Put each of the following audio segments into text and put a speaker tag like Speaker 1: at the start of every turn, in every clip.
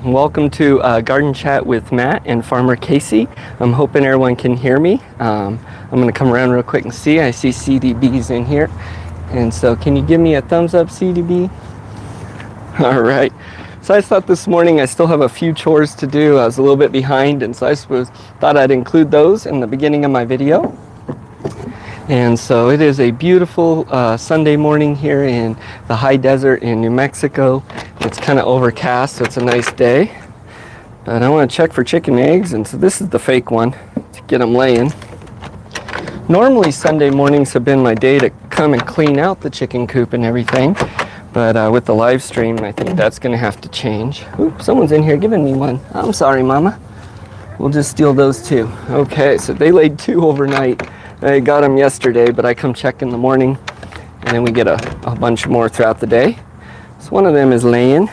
Speaker 1: Welcome to Garden Chat with Matt and Farmer Casey. I'm hoping everyone can hear me. I'm going to come around real quick and see. I see CDB's in here. And so can you give me a thumbs up, CDB? All right. So I thought this morning I still have a few chores to do. I was a little bit behind, and so I thought I'd include those in the beginning of my video. And so it is a beautiful Sunday morning here in the high desert in New Mexico. It's kind of overcast, so it's a nice day. But I want to check for chicken eggs, and so this is the fake one to get them laying. Normally Sunday mornings have been my day to come and clean out the chicken coop and everything. But with the live stream, I think that's going to have to change. Oop, someone's in here giving me one. I'm sorry, Mama. We'll just steal those two. Okay, so they laid 2 overnight. I got them yesterday, but I come check in the morning, and then we get a bunch more throughout the day. So one of them is laying.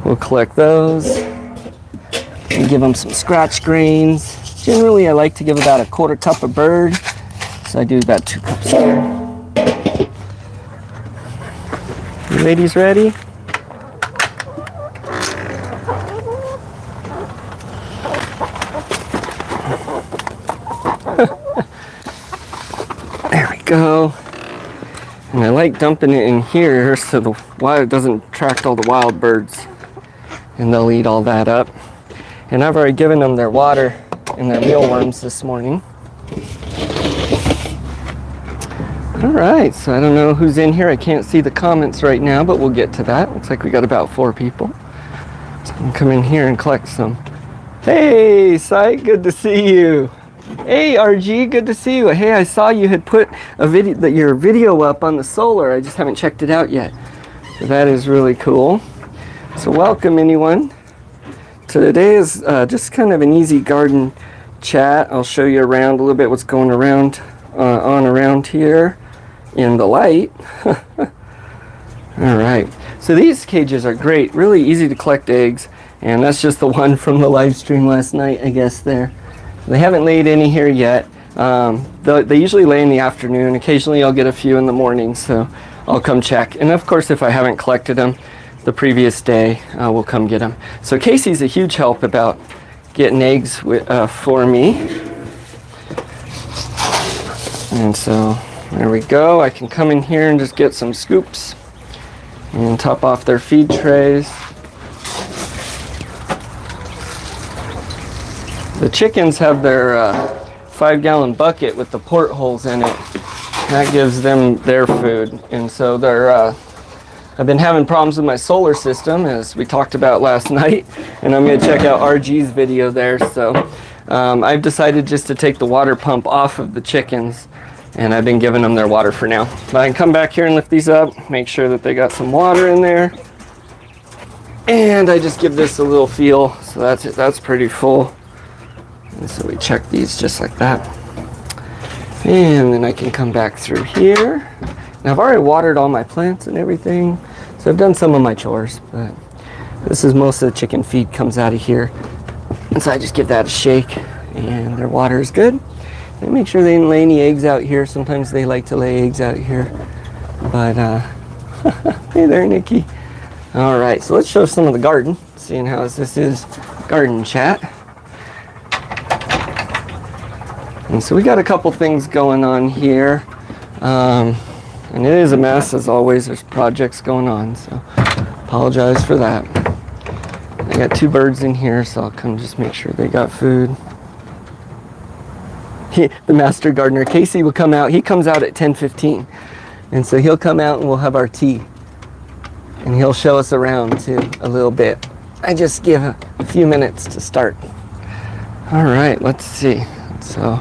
Speaker 1: We'll collect those and give them some scratch grains. Generally, I like to give about a 1/4 cup a bird, so I do about 2 cups here. You ladies ready? There we go. And I like dumping it in here so it doesn't attract all the wild birds, and they'll eat all that up. And I've already given them their water and their mealworms this morning. All right, so I don't know who's in here. I can't see the comments right now, but we'll get to that. Looks like we got about 4 people. So I can come in here and collect some. Hey, Syke, good to see you. Hey, RG, good to see you. Hey, I saw you had put your video up on the solar. I just haven't checked it out yet. So that is really cool. So welcome, anyone. So today is just kind of an easy garden chat. I'll show you around a little bit what's going around around here in the light. All right. So these cages are great. Really easy to collect eggs. And that's just the one from the live stream last night, I guess there. They haven't laid any here yet. They usually lay in the afternoon. Occasionally I'll get a few in the morning, so I'll come check. And of course, if I haven't collected them the previous day, we'll come get them. So Casey's a huge help about getting eggs for me. And so there we go. I can come in here and just get some scoops and top off their feed trays. The chickens have their 5-gallon bucket with the portholes in it. That gives them their food. And so I've been having problems with my solar system, as we talked about last night. And I'm going to check out RG's video there. So I've decided just to take the water pump off of the chickens. And I've been giving them their water for now. But I can come back here and lift these up, make sure that they got some water in there. And I just give this a little feel. So that's pretty full. And so we check these just like that. And then I can come back through here. Now I've already watered all my plants and everything. So I've done some of my chores, but this is most of the chicken feed comes out of here. And so I just give that a shake, and their water is good. And make sure they didn't lay any eggs out here. Sometimes they like to lay eggs out here. But hey there, Nikki. All right, so let's show some of the garden, seeing how this is garden chat. And so we got a couple things going on here, and it is a mess as always. There's projects going on, so apologize for that. I got 2 birds in here, so I'll come just make sure they got food. The master gardener Casey will come out. He comes out at 10:15, and so he'll come out and we'll have our tea, and he'll show us around too a little bit. I just give a few minutes to start. All right, let's see. So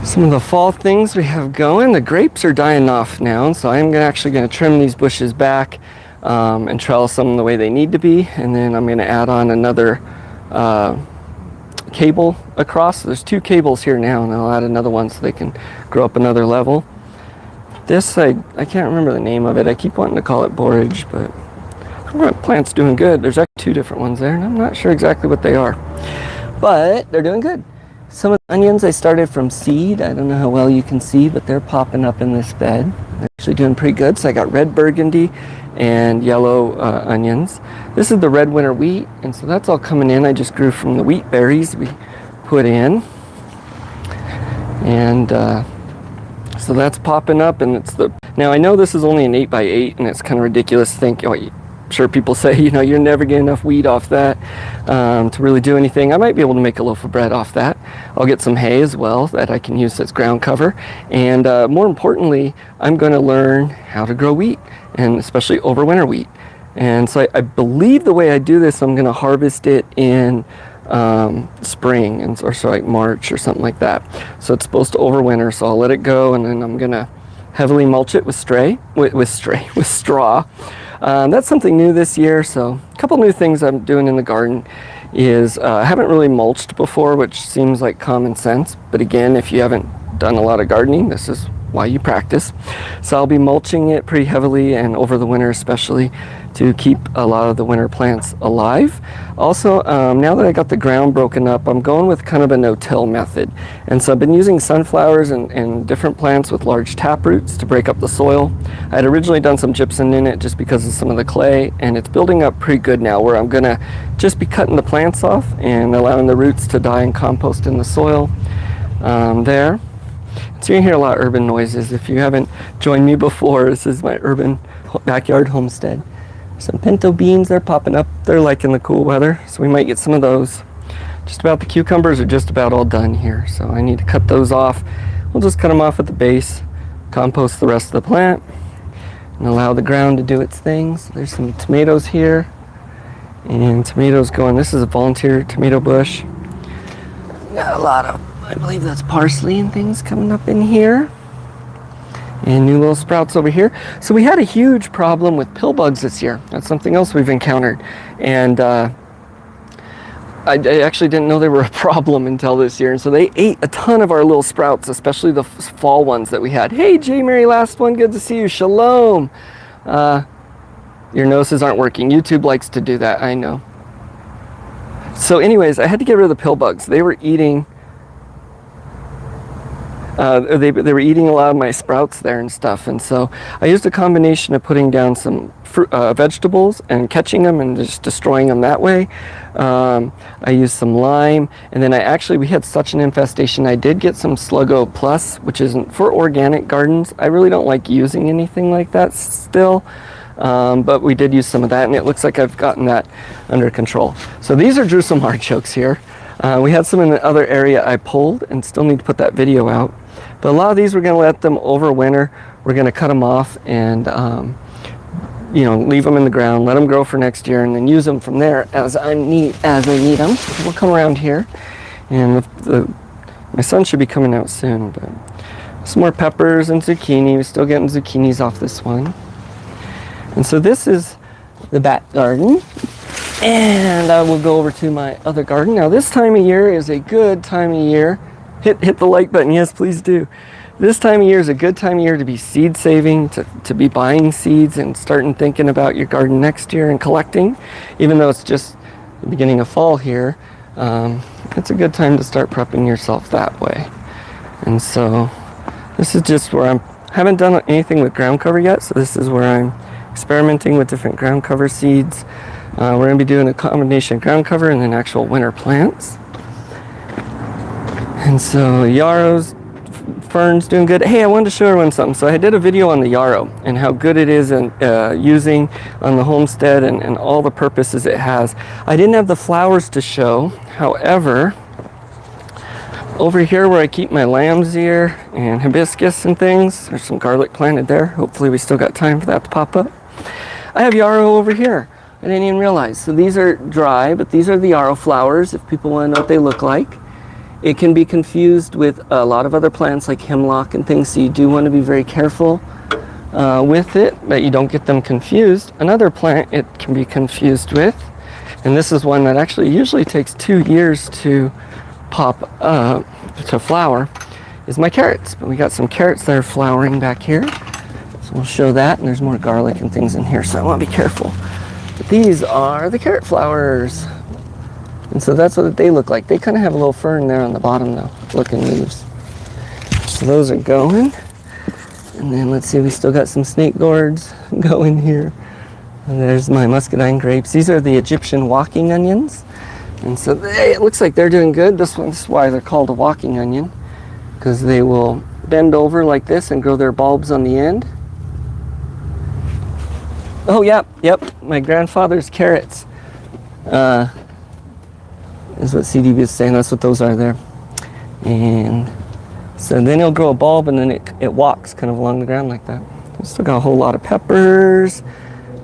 Speaker 1: some of the fall things we have going. The grapes are dying off now, so I'm actually going to trim these bushes back and trellis them the way they need to be, and then I'm going to add on another cable across. So there's 2 cables here now, and I'll add another one so they can grow up another level. This, I can't remember the name of it. I keep wanting to call it borage, but the plant's doing good. There's actually 2 different ones there, and I'm not sure exactly what they are, but they're doing good. Some of the onions I started from seed. I don't know how well you can see, but they're popping up in this bed. They're actually doing pretty good. So I got red burgundy and yellow onions. This is the red winter wheat, and so that's all coming in. I just grew from the wheat berries we put in, and so that's popping up. And it's the, now I know this is only an 8x8, and it's kind of ridiculous to think, oh, I'm sure people say, you know, you're never getting enough wheat off that to really do anything. I might be able to make a loaf of bread off that. I'll get some hay as well that I can use as ground cover. And more importantly, I'm going to learn how to grow wheat, and especially overwinter wheat. And so I believe the way I do this, I'm going to harvest it in spring, and or so like March or something like that. So it's supposed to overwinter, so I'll let it go, and then I'm going to heavily mulch it with straw. That's something new this year. So a couple new things I'm doing in the garden is I haven't really mulched before, which seems like common sense, but again, if you haven't done a lot of gardening, this is why you practice. So I'll be mulching it pretty heavily, and over the winter especially, to keep a lot of the winter plants alive. Also, now that I got the ground broken up, I'm going with kind of a no-till method. And so I've been using sunflowers and different plants with large tap roots to break up the soil. I had originally done some gypsum in it just because of some of the clay, and it's building up pretty good now, where I'm gonna just be cutting the plants off and allowing the roots to die and compost in the soil there. So you hear a lot of urban noises. If you haven't joined me before, this is my urban backyard homestead. Some pinto beans, they're popping up. They're liking the cool weather, so we might get some of those. Just about the cucumbers are just about all done here, so I need to cut those off. We'll just cut them off at the base, compost the rest of the plant, and allow the ground to do its things. There's some tomatoes here, and tomatoes going. This is a volunteer tomato bush. Got a lot of, I believe that's parsley and things coming up in here. And new little sprouts over here. So we had a huge problem with pill bugs this year. That's something else we've encountered. And I actually didn't know they were a problem until this year. And so they ate a ton of our little sprouts, especially the fall ones that we had. Hey, J. Mary, last one, good to see you. Shalom. Your noses aren't working. YouTube likes to do that, I know. So anyways, I had to get rid of the pill bugs. They were eating they were eating a lot of my sprouts there and stuff, and so I used a combination of putting down some fruit, vegetables and catching them and just destroying them that way. I used some lime, and then we had such an infestation, I did get some Sluggo Plus, which isn't for organic gardens. I really don't like using anything like that still, but we did use some of that, and it looks like I've gotten that under control. So these are Jerusalem artichokes here. We had some in the other area I pulled and still need to put that video out. But a lot of these we're going to let them overwinter. We're going to cut them off and you know, leave them in the ground, let them grow for next year, and then use them from there as I need them. We'll come around here, and my son should be coming out soon. But some more peppers and zucchini. We're still getting zucchinis off this one. And so this is the back garden. And I will go over to my other garden. Now this time of year is a good time of year. Hit the like button, yes please do. This time of year is a good time of year to be seed saving, to be buying seeds and starting thinking about your garden next year and collecting. Even though it's just the beginning of fall here, it's a good time to start prepping yourself that way. And so this is just where I haven't done anything with ground cover yet, so this is where I'm experimenting with different ground cover seeds. We're going to be doing a combination of ground cover and then actual winter plants. And so Yarrow's fern's doing good. Hey, I wanted to show everyone something. So I did a video on the Yarrow and how good it is in using on the homestead and all the purposes it has. I didn't have the flowers to show. However, over here where I keep my lamb's ear and hibiscus and things, there's some garlic planted there. Hopefully we still got time for that to pop up. I have Yarrow over here. I didn't even realize. So these are dry, but these are the Yarrow flowers if people want to know what they look like. It can be confused with a lot of other plants like hemlock and things, so you do want to be very careful with it, that you don't get them confused. Another plant it can be confused with, and this is one that actually usually takes 2 years to pop up, to flower, is my carrots. But we got some carrots that are flowering back here, so we'll show that, and there's more garlic and things in here, so I want to be careful. But these are the carrot flowers. And so that's what they look like. They kind of have a little fern there on the bottom though, looking leaves. So those are going. And then let's see, we still got some snake gourds going here. And there's my Muscadine grapes. These are the Egyptian walking onions. And so it looks like they're doing good. This one's why they're called a walking onion, because they will bend over like this and grow their bulbs on the end. Oh, yep. My grandfather's carrots is what CDB is saying. That's what those are there. And so then it'll grow a bulb, and then it walks kind of along the ground like that. We've still got a whole lot of peppers.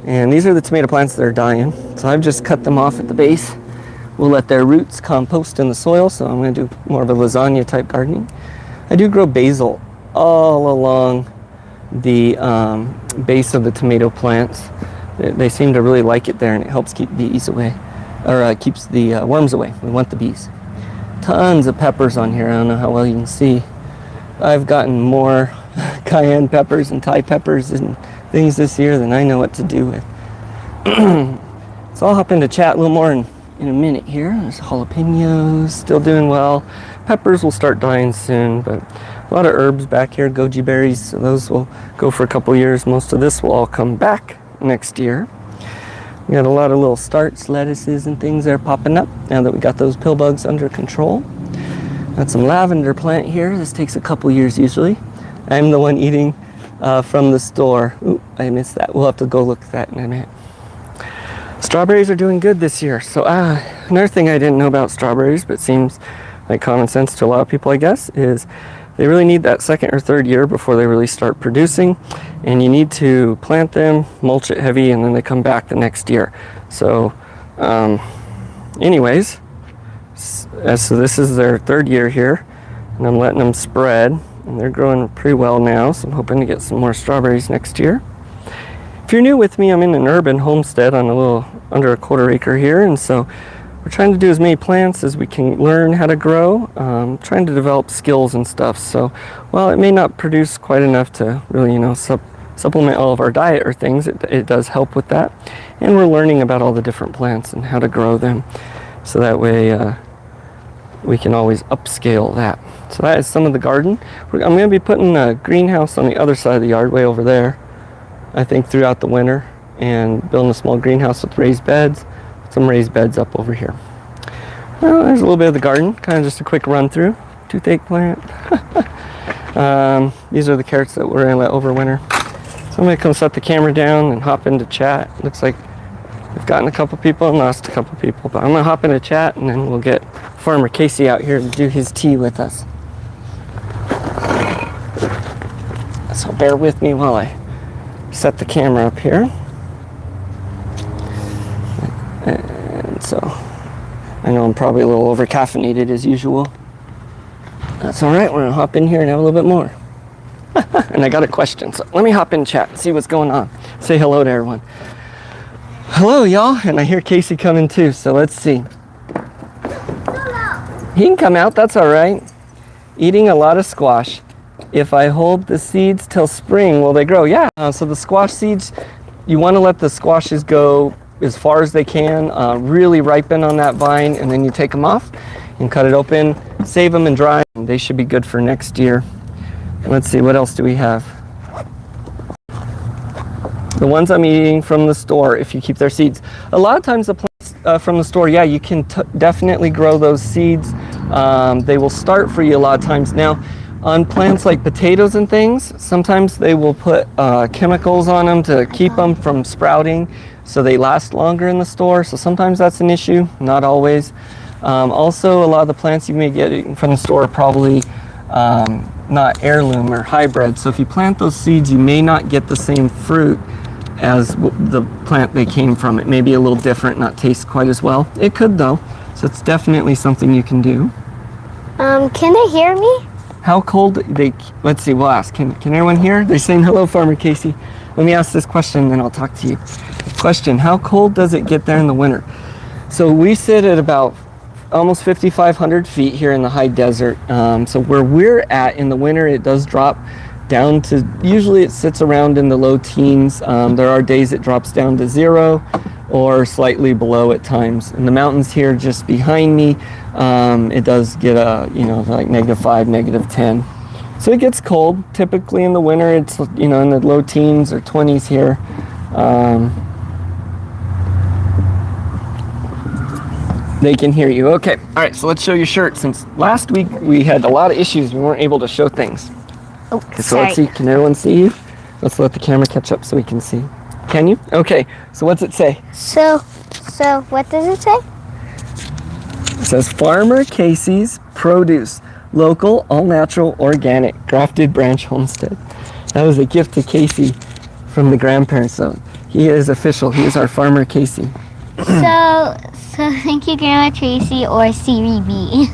Speaker 1: And these are the tomato plants that are dying. So I've just cut them off at the base. We'll let their roots compost in the soil, so I'm going to do more of a lasagna type gardening. I do grow basil all along the base of the tomato plants. They seem to really like it there, and it helps keep bees away, or keeps the worms away. We want the bees. Tons of peppers on here. I don't know how well you can see. I've gotten more cayenne peppers and Thai peppers and things this year than I know what to do with. So I'll hop into chat a little more in a minute here. There's jalapenos, still doing well. Peppers will start dying soon, but a lot of herbs back here, goji berries, so those will go for a couple years. Most of this will all come back next year. We got a lot of little starts, lettuces and things there popping up now that we got those pill bugs under control. Got some lavender plant here. This takes a couple years usually. I'm the one eating from the store. Ooh, I missed that. We'll have to go look at that in a minute. Strawberries are doing good this year. So another thing I didn't know about strawberries, but seems like common sense to a lot of people, I guess, is they really need that second or third year before they really start producing. And you need to plant them, mulch it heavy, and then they come back the next year. So anyways, so this is their third year here, and I'm letting them spread, and they're growing pretty well now, so I'm hoping to get some more strawberries next year. If you're new with me, I'm in an urban homestead on a little under a quarter acre here, and so we're trying to do as many plants as we can learn how to grow, trying to develop skills and stuff. So while it may not produce quite enough to really, supplement all of our diet or things, it does help with that. And we're learning about all the different plants and how to grow them, so that way we can always upscale that. So that is some of the garden. I'm going to be putting a greenhouse on the other side of the yard, way over there, I think, throughout the winter, and building a small greenhouse with raised beds. Some raised beds up over here. Well, there's a little bit of the garden, kind of just a quick run through. Toothache plant. These are the carrots that we're going to let overwinter. So I'm going to come set the camera down and hop into chat. Looks like we've gotten a couple people and lost a couple people, but I'm going to hop into chat, and then we'll get Farmer Casey out here to do his tea with us. So bear with me while I set the camera up here. And so I know I'm probably a little over caffeinated as usual. That's all right. We're going to hop in here and have a little bit more. And I got a question, so let me hop in chat and see what's going on. Say hello to everyone. Hello, y'all. And I hear Casey coming too, so let's see. He can come out. That's all right. Eating a lot of squash. If I hold the seeds till spring, will they grow? Yeah. So the squash seeds, you want to let the squashes go as far as they can, really ripen on that vine, and then you take them off and cut it open, save them and dry. They should be good for next year. Let's see, what else do we have? The ones I'm eating from the store, if you keep their seeds. A lot of times the plants from the store, yeah, you can definitely grow those seeds. They will start for you a lot of times. Now, on plants like potatoes and things, sometimes they will put chemicals on them to keep them from sprouting, so they last longer in the store. So sometimes that's an issue, not always. Also, a lot of the plants you may get from the store are probably not heirloom or hybrid. So if you plant those seeds, you may not get the same fruit as the plant they came from. It may be a little different, not taste quite as well. It could though, so it's definitely something you can do.
Speaker 2: Can they hear me?
Speaker 1: How cold let's see, we'll ask. Can everyone hear? They're saying hello, Farmer Casey. Let me ask this question, then I'll talk to you. Question, how cold does it get there in the winter? So we sit at about almost 5,500 feet here in the high desert. So where we're at in the winter, it does drop down to, usually it sits around in the low teens. There are days it drops down to 0 or slightly below at times. In the mountains here just behind me, it does get like -5, -10. So it gets cold. Typically in the winter, it's in the low teens or 20s here. They can hear you. Okay. All right. So let's show your shirt. Since last week we had a lot of issues, we weren't able to show things.
Speaker 2: Oh,
Speaker 1: Okay, so
Speaker 2: sorry.
Speaker 1: let's see. Can everyone see you? Let's let the camera catch up so we can see. Can you? Okay. So what's it say?
Speaker 2: So what does it say?
Speaker 1: It says Farmer Casey's Produce, local, all natural, organic, grafted branch homestead. That was a gift to Casey from the grandparents. So he is official. He is our Farmer Casey.
Speaker 2: So thank you, Grandma Tracy or Siri B.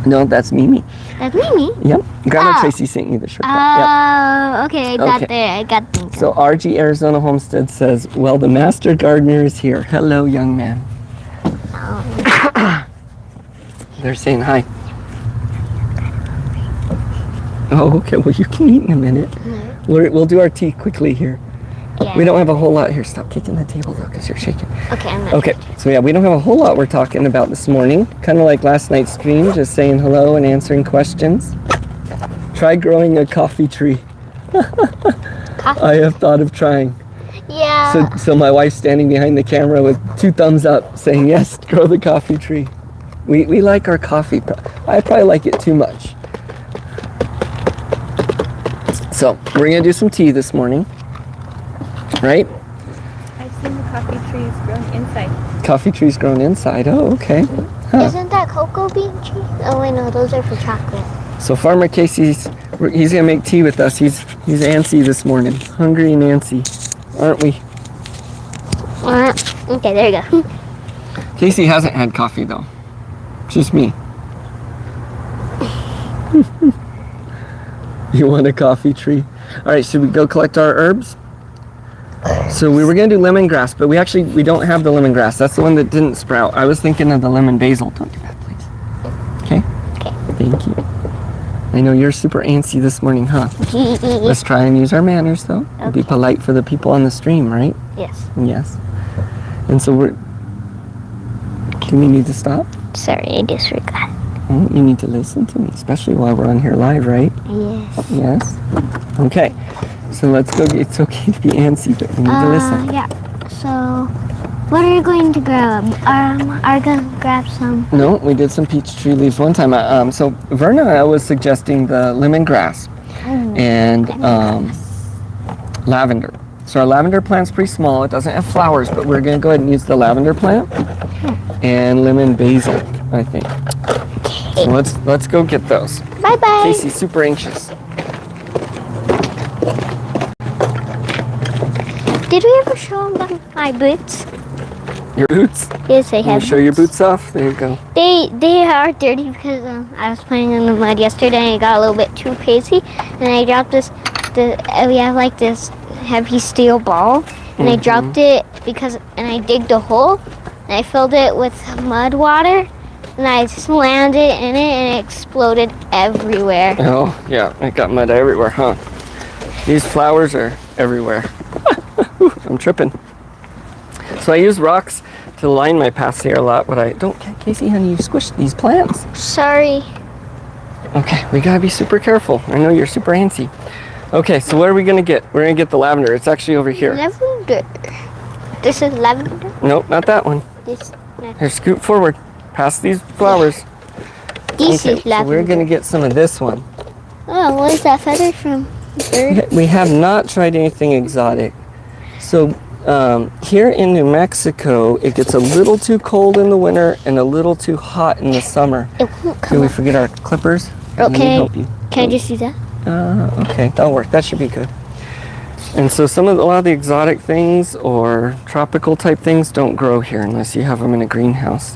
Speaker 1: No, that's Mimi.
Speaker 2: That's Mimi.
Speaker 1: Yep. Grandma
Speaker 2: Oh.
Speaker 1: Tracy sent you the shirt.
Speaker 2: Oh,
Speaker 1: Yep.
Speaker 2: okay. I got
Speaker 1: Okay.
Speaker 2: there. I got things.
Speaker 1: So RG Arizona Homestead says, well, the master gardener is here. Hello, young man. They're saying hi. Oh, okay. Well, you can eat in a minute. We'll do our tea quickly here.
Speaker 2: Yeah.
Speaker 1: We don't have a whole lot here. Stop kicking the table, though, because you're shaking.
Speaker 2: Okay, I'm not.
Speaker 1: Okay, so yeah, we don't have a whole lot we're talking about this morning. Kind of like last night's stream, just saying hello and answering questions. Try growing a coffee tree. I have thought of trying.
Speaker 2: Yeah.
Speaker 1: So my wife's standing behind the camera with 2 thumbs up saying, yes, grow the coffee tree. We like our coffee. I probably like it too much. So we're going to do some tea this morning. Right?
Speaker 3: I've seen the coffee trees grown inside.
Speaker 1: Coffee trees grown inside. Oh, okay. Huh.
Speaker 2: Isn't that cocoa bean tree? Oh wait, no, those are for chocolate.
Speaker 1: So Farmer Casey's, he's going to make tea with us. He's antsy this morning. Hungry and antsy. Aren't we?
Speaker 2: Okay, there you go.
Speaker 1: Casey hasn't had coffee though. Just me. You want a coffee tree? All right, should we go collect our herbs? So we were gonna do lemongrass, but we don't have the lemongrass. That's the one that didn't sprout. I was thinking of the lemon basil. Don't do that, please. Okay?
Speaker 2: Okay.
Speaker 1: Thank you. I know you're super antsy this morning, huh? Let's try and use our manners, though. And be
Speaker 2: Okay.
Speaker 1: polite for the people on the stream, right?
Speaker 2: Yes.
Speaker 1: Yes. And so do we need to stop?
Speaker 2: Sorry, I just forgot.
Speaker 1: Oh, you need to listen to me, especially while we're on here live, right?
Speaker 2: Yes.
Speaker 1: Yes? Okay. So let's go. It's okay to be antsy, but we need to listen.
Speaker 2: Yeah. So, what are you going to grab? Are you going to grab some?
Speaker 1: No, we did some peach tree leaves one time. So Verna was suggesting the lemongrass and lavender. So our lavender plant's pretty small. It doesn't have flowers, but we're going to go ahead and use the lavender plant and lemon basil, I think. So let's go get those.
Speaker 2: Bye-bye.
Speaker 1: Casey's super anxious.
Speaker 2: Did we ever show them my boots?
Speaker 1: Your boots?
Speaker 2: Yes, I
Speaker 1: Can you
Speaker 2: have.
Speaker 1: show your boots off? There you go.
Speaker 2: They are dirty because I was playing in the mud yesterday and it got a little bit too crazy, and I dropped we have like this heavy steel ball, and I dropped it and I digged a hole and I filled it with mud water and I slammed it in it and it exploded everywhere.
Speaker 1: Oh, yeah. It got mud everywhere, huh? These flowers are everywhere. I'm tripping. So I use rocks to line my paths here a lot, but I don't. Casey, honey, you squished these plants.
Speaker 2: Sorry.
Speaker 1: Okay, we gotta be super careful. I know you're super antsy. Okay, so what are we gonna get? We're gonna get the lavender. It's actually over here.
Speaker 2: Lavender. This is lavender.
Speaker 1: Nope, not that one.
Speaker 2: This.
Speaker 1: Here, scoot forward. Past these flowers.
Speaker 2: This is
Speaker 1: So
Speaker 2: lavender.
Speaker 1: we're gonna get some of this one.
Speaker 2: Oh, what is that feather from? Bird?
Speaker 1: We have not tried anything exotic. So here in New Mexico, it gets a little too cold in the winter and a little too hot in the summer.
Speaker 2: It won't
Speaker 1: Did
Speaker 2: come
Speaker 1: we
Speaker 2: up.
Speaker 1: forget our clippers? Let me
Speaker 2: Okay.
Speaker 1: help you.
Speaker 2: Can I just use that?
Speaker 1: Okay, that'll work. That should be good. And so a lot of the exotic things or tropical type things don't grow here unless you have them in a greenhouse.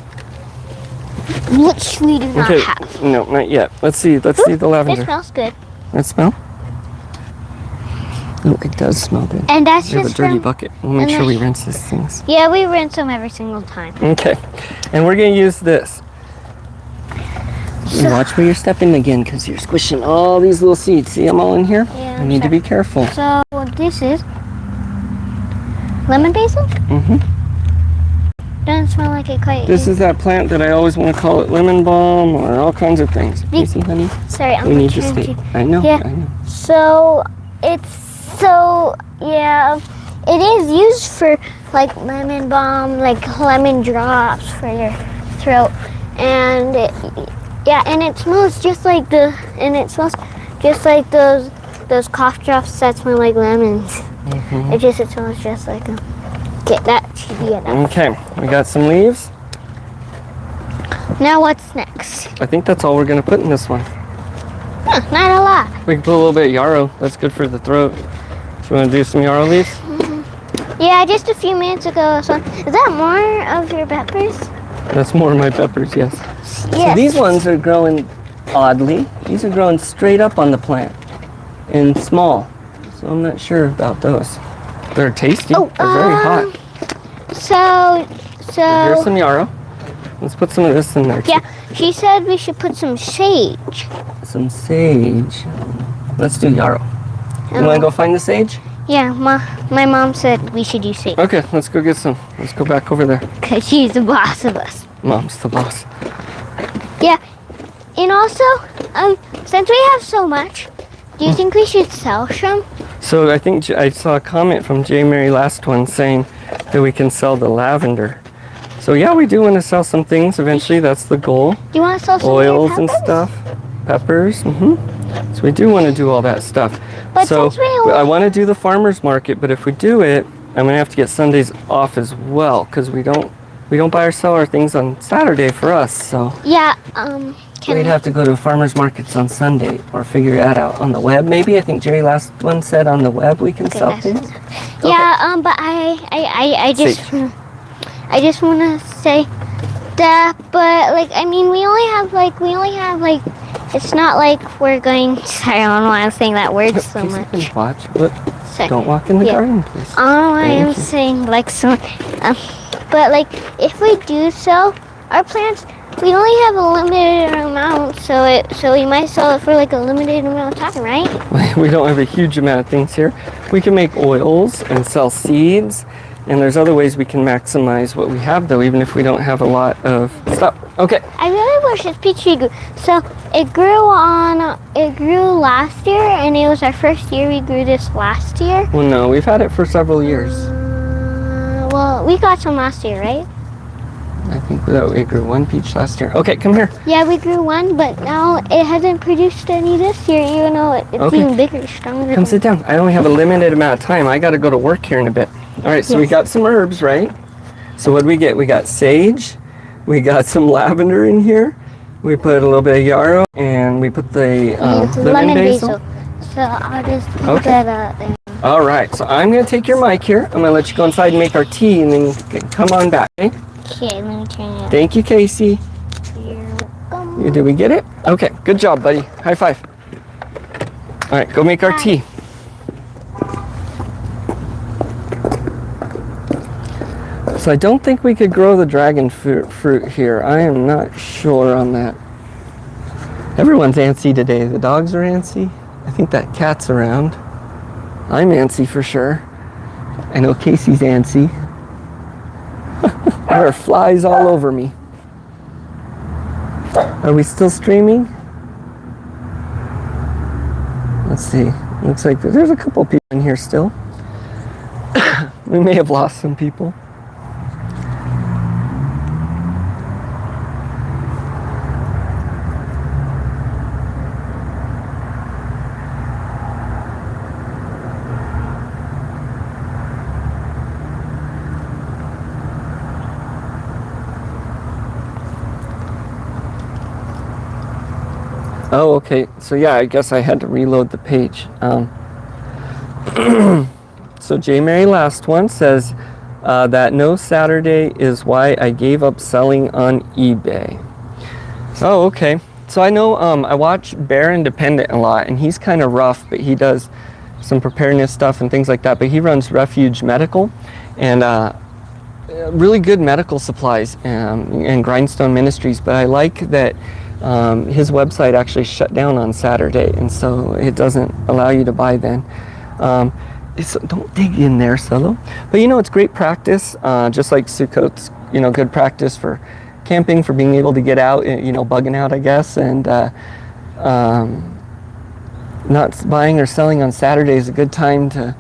Speaker 2: Which we do not
Speaker 1: Okay,
Speaker 2: have.
Speaker 1: no, not yet. Let's see the
Speaker 2: It
Speaker 1: lavender.
Speaker 2: smells good.
Speaker 1: That smell? Oh, it does smell good.
Speaker 2: And that's
Speaker 1: We have a
Speaker 2: just
Speaker 1: dirty
Speaker 2: from,
Speaker 1: bucket. We'll make
Speaker 2: and
Speaker 1: sure
Speaker 2: the-
Speaker 1: we rinse these things.
Speaker 2: Yeah, we rinse them every single time.
Speaker 1: Okay, and we're gonna use this. Watch where you're stepping again, because you're squishing all these little seeds. See them all in here?
Speaker 2: Yeah,
Speaker 1: You need to be careful.
Speaker 2: So this is lemon basil.
Speaker 1: Mm-hmm.
Speaker 2: Doesn't smell like it quite.
Speaker 1: This is that plant that I always want to call it lemon balm or all kinds of things. You see, honey?
Speaker 2: Sorry, I'm
Speaker 1: We need to
Speaker 2: trying
Speaker 1: stay. I know.
Speaker 2: Yeah.
Speaker 1: I know.
Speaker 2: So it's yeah. It is used for like lemon balm, like lemon drops for your throat, and it smells just like those cough drops that smell like lemons.
Speaker 1: Mm-hmm.
Speaker 2: It smells just like them. Get that? Yeah.
Speaker 1: Okay, we got some leaves.
Speaker 2: Now what's next?
Speaker 1: I think that's all we're gonna put in this one.
Speaker 2: Huh, not a lot.
Speaker 1: We can put a little bit of yarrow. That's good for the throat. Do you want to do some yarrow leaves?
Speaker 2: Yeah, just a few minutes ago. So, is that more of your peppers?
Speaker 1: That's more of my peppers, yes.
Speaker 2: Yes.
Speaker 1: So these ones are growing oddly. These are growing straight up on the plant and small. So I'm not sure about those. They're tasty.
Speaker 2: Oh,
Speaker 1: They're very hot.
Speaker 2: So
Speaker 1: Here's some yarrow. Let's put some of this in there too.
Speaker 2: yeah, she said we should put some sage.
Speaker 1: Some sage. Let's do yarrow. You want to go find the sage?
Speaker 2: Yeah, my mom said we should use sage
Speaker 1: Okay, let's go get some. Let's go back over there.
Speaker 2: because she's the boss of us.
Speaker 1: Mom's the boss.
Speaker 2: Yeah, and also, since we have so much, do you think we should sell some?
Speaker 1: So I think I saw a comment from J. Mary last one saying that we can sell the lavender. So yeah, we do want to sell some things eventually. That's the goal.
Speaker 2: Do you want to sell some
Speaker 1: Oils
Speaker 2: of your
Speaker 1: and
Speaker 2: peppers?
Speaker 1: stuff. Peppers. So we do want to do all that stuff.
Speaker 2: But
Speaker 1: So
Speaker 2: since we only-
Speaker 1: I want to do the farmer's market, but if we do it, I'm gonna have to get Sundays off as well because we don't buy or sell our things on Saturday for us. So
Speaker 2: Yeah,
Speaker 1: we'd have to go to farmers markets on Sunday or figure that out on the web. Maybe I think Jerry last one said on the web we can sell
Speaker 2: that's-
Speaker 1: things.
Speaker 2: Yeah, but I just want to say that, but like, I mean, we only have like, it's not like we're going, sorry, I don't know why I'm saying that word so
Speaker 1: Please,
Speaker 2: much.
Speaker 1: you can watch, but
Speaker 2: Sorry.
Speaker 1: don't walk in the
Speaker 2: Yeah.
Speaker 1: garden, please.
Speaker 2: I don't know why
Speaker 1: Thank
Speaker 2: I'm
Speaker 1: you.
Speaker 2: saying like so, but like, if we do sell our plants, we only have a limited amount, so we might sell it for like a limited amount of time, right?
Speaker 1: We don't have a huge amount of things here. We can make oils and sell seeds, and there's other ways we can maximize what we have though, even if we don't have a lot of stuff. Okay.
Speaker 2: I really wish this peach tree grew. So it grew last year, and it was our first year we grew this last year.
Speaker 1: Well, no, we've had it for several years.
Speaker 2: Well, we got some last year, right?
Speaker 1: I think that we grew one peach last year. Okay, come here.
Speaker 2: Yeah, we grew one, but now it hasn't produced any this year, even though it's
Speaker 1: Okay.
Speaker 2: even bigger, stronger.
Speaker 1: Come sit down. I only have a limited amount of time. I got to go to work here in a bit. All right, so we
Speaker 2: Yes.
Speaker 1: got some herbs, right? So what did we get? We got sage. We got some lavender in here. We put a little bit of yarrow, and we put the lemon basil.
Speaker 2: So I'll just put
Speaker 1: Okay.
Speaker 2: that there.
Speaker 1: All right, so I'm going to take your mic here. I'm going to let you go inside and make our tea, and then you can come on back, okay?
Speaker 2: Okay, let me turn it up.
Speaker 1: Thank you, Casey.
Speaker 2: You're welcome.
Speaker 1: Did we get it? Okay, good job, buddy. High five. All right, go make our tea. So I don't think we could grow the dragon fruit here. I am not sure on that. Everyone's antsy today. The dogs are antsy. I think that cat's around. I'm antsy for sure. I know Casey's antsy. There are flies all over me. Are we still streaming? Let's see. Looks like there's a couple people in here still. We may have lost some people. Oh, okay. So yeah, I guess I had to reload the page. So J. Mary last one says that no Saturday is why I gave up selling on eBay. Oh, okay. So I know I watch Bear Independent a lot, and he's kind of rough, but he does some preparedness stuff and things like that. But he runs Refuge Medical, and really good medical supplies and Grindstone Ministries. But I like that his website actually shut down on Saturday, and so it doesn't allow you to buy then. So don't dig in there, Solo. But you know, it's great practice, just like Sukkot's, you know, good practice for camping, for being able to get out, you know, bugging out, I guess, and not buying or selling on Saturday is a good time to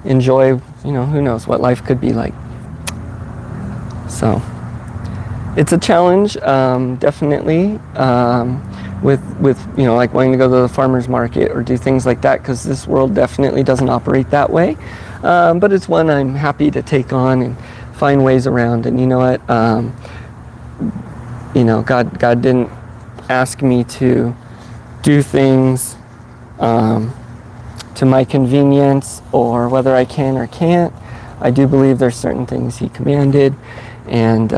Speaker 1: enjoy you know, who knows what life could be like. So it's a challenge, definitely, with you know, like wanting to go to the farmer's market or do things like that, because this world definitely doesn't operate that way. But it's one I'm happy to take on and find ways around. And you know what? You know, God didn't ask me to do things to my convenience or whether I can or can't. I do believe there's certain things He commanded, and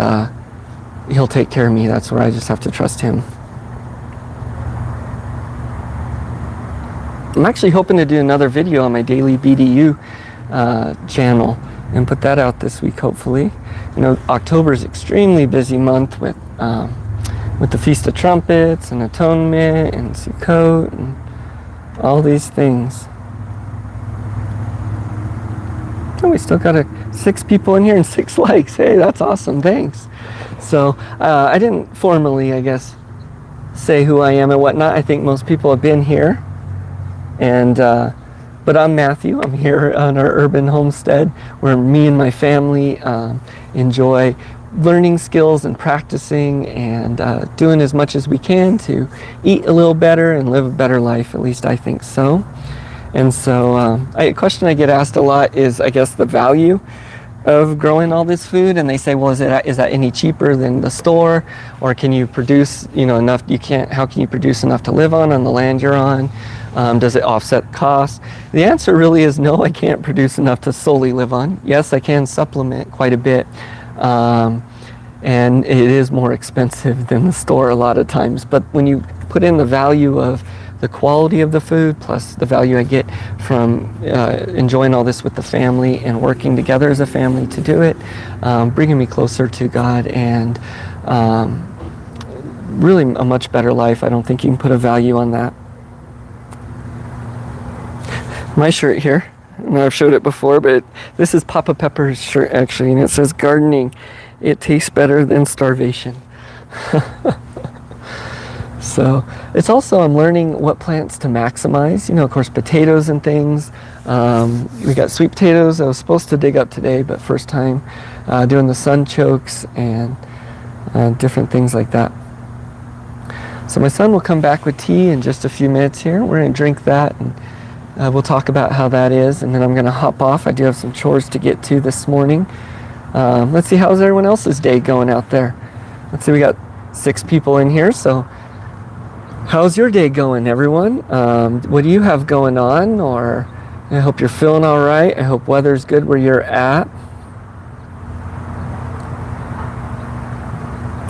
Speaker 1: He'll take care of me. That's where I just have to trust Him. I'm actually hoping to do another video on my daily BDU channel and put that out this week, hopefully. You know, October is extremely busy month with the Feast of Trumpets and Atonement and Sukkot and all these things. Oh, we still got 6 people in here and 6 likes. Hey, that's awesome. Thanks. So I didn't formally, I guess, say who I am and whatnot. I think most people have been here. And but I'm Matthew. I'm here on our urban homestead where me and my family enjoy learning skills and practicing and doing as much as we can to eat a little better and live a better life. At least I think so. And so a question I get asked a lot is, I guess, the value of growing all this food. And they say, well, is that any cheaper than the store? Or can you produce, you know, enough? How can you produce enough to live on the land you're on? Does it offset costs? The answer really is no, I can't produce enough to solely live on. Yes, I can supplement quite a bit. And it is more expensive than the store a lot of times. But when you put in the value of the quality of the food plus the value I get from enjoying all this with the family and working together as a family to do it, bringing me closer to God and really a much better life. I don't think you can put a value on that. My shirt here, I know I've showed it before, but this is Papa Pepper's shirt actually, and it says gardening, it tastes better than starvation. So it's also, I'm learning what plants to maximize. You know, of course, potatoes and things. We got sweet potatoes I was supposed to dig up today, but first time doing the sunchokes and different things like that. So my son will come back with tea in just a few minutes here. We're going to drink that, and we'll talk about how that is, and then I'm going to hop off. I do have some chores to get to this morning. Let's see, how's everyone else's day going out there? Let's see, we got 6 people in here, so how's your day going, everyone? What do you have going on? Or I hope you're feeling all right. I hope weather's good where you're at.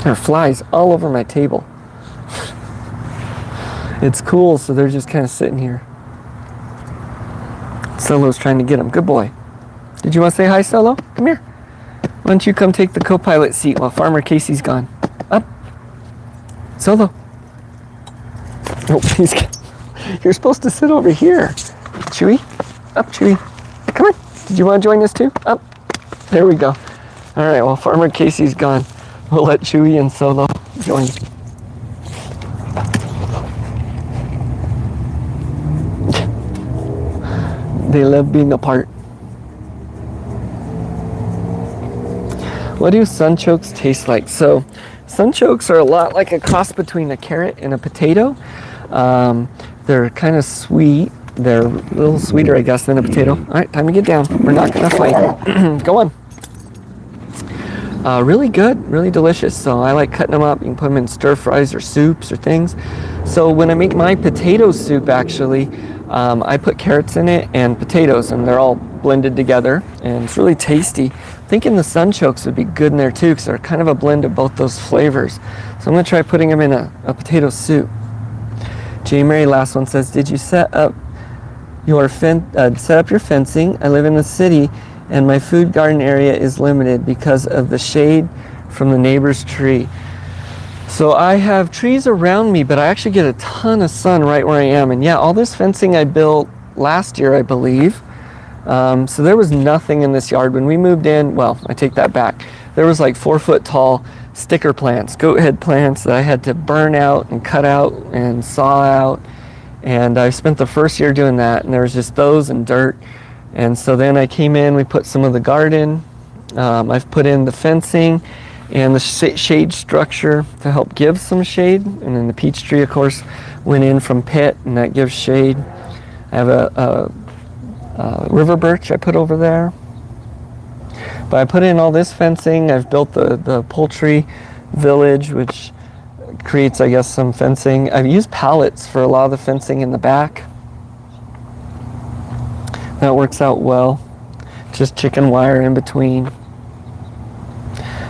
Speaker 1: There are flies all over my table. It's cool, so they're just kind of sitting here. Solo's trying to get them. Good boy. Did you want to say hi, Solo? Come here. Why don't you come take the co-pilot seat while Farmer Casey's gone? Up. Solo. Oh, you're supposed to sit over here. Chewy. Up, Chewy. Come on. Did you want to join us too? Up. There we go. All right, well, Farmer Casey's gone. We'll let Chewy and Solo join. They love being apart. What do sunchokes taste like? So, sunchokes are a lot like a cross between a carrot and a potato. They're kind of sweet. They're a little sweeter, I guess, than a potato. All right, time to get down. We're not going to fight. Go on. Really good, really delicious. So I like cutting them up. You can put them in stir fries or soups or things. So when I make my potato soup, actually, I put carrots in it and potatoes, and they're all blended together, and it's really tasty. I'm thinking the sunchokes would be good in there too, because they're kind of a blend of both those flavors. So I'm going to try putting them in a potato soup. J. Mary, last one, says, did you set up your fencing? I live in the city, and my food garden area is limited because of the shade from the neighbor's tree. So I have trees around me, but I actually get a ton of sun right where I am. And yeah, all this fencing I built last year, I believe. So there was nothing in this yard. When we moved in, well, I take that back. There was like 4-foot tall sticker plants, goat head plants that I had to burn out and cut out and saw out. And I spent the first year doing that, and there was just those and dirt And so then I came in, we put some of the garden. I've put in the fencing and the shade structure to help give some shade. And then the peach tree, of course, went in from pit, and that gives shade. I have a river birch I put over there. But I put in all this fencing. I've built the poultry village, which creates, I guess, some fencing. I've used pallets for a lot of the fencing in the back. That works out well. Just chicken wire in between.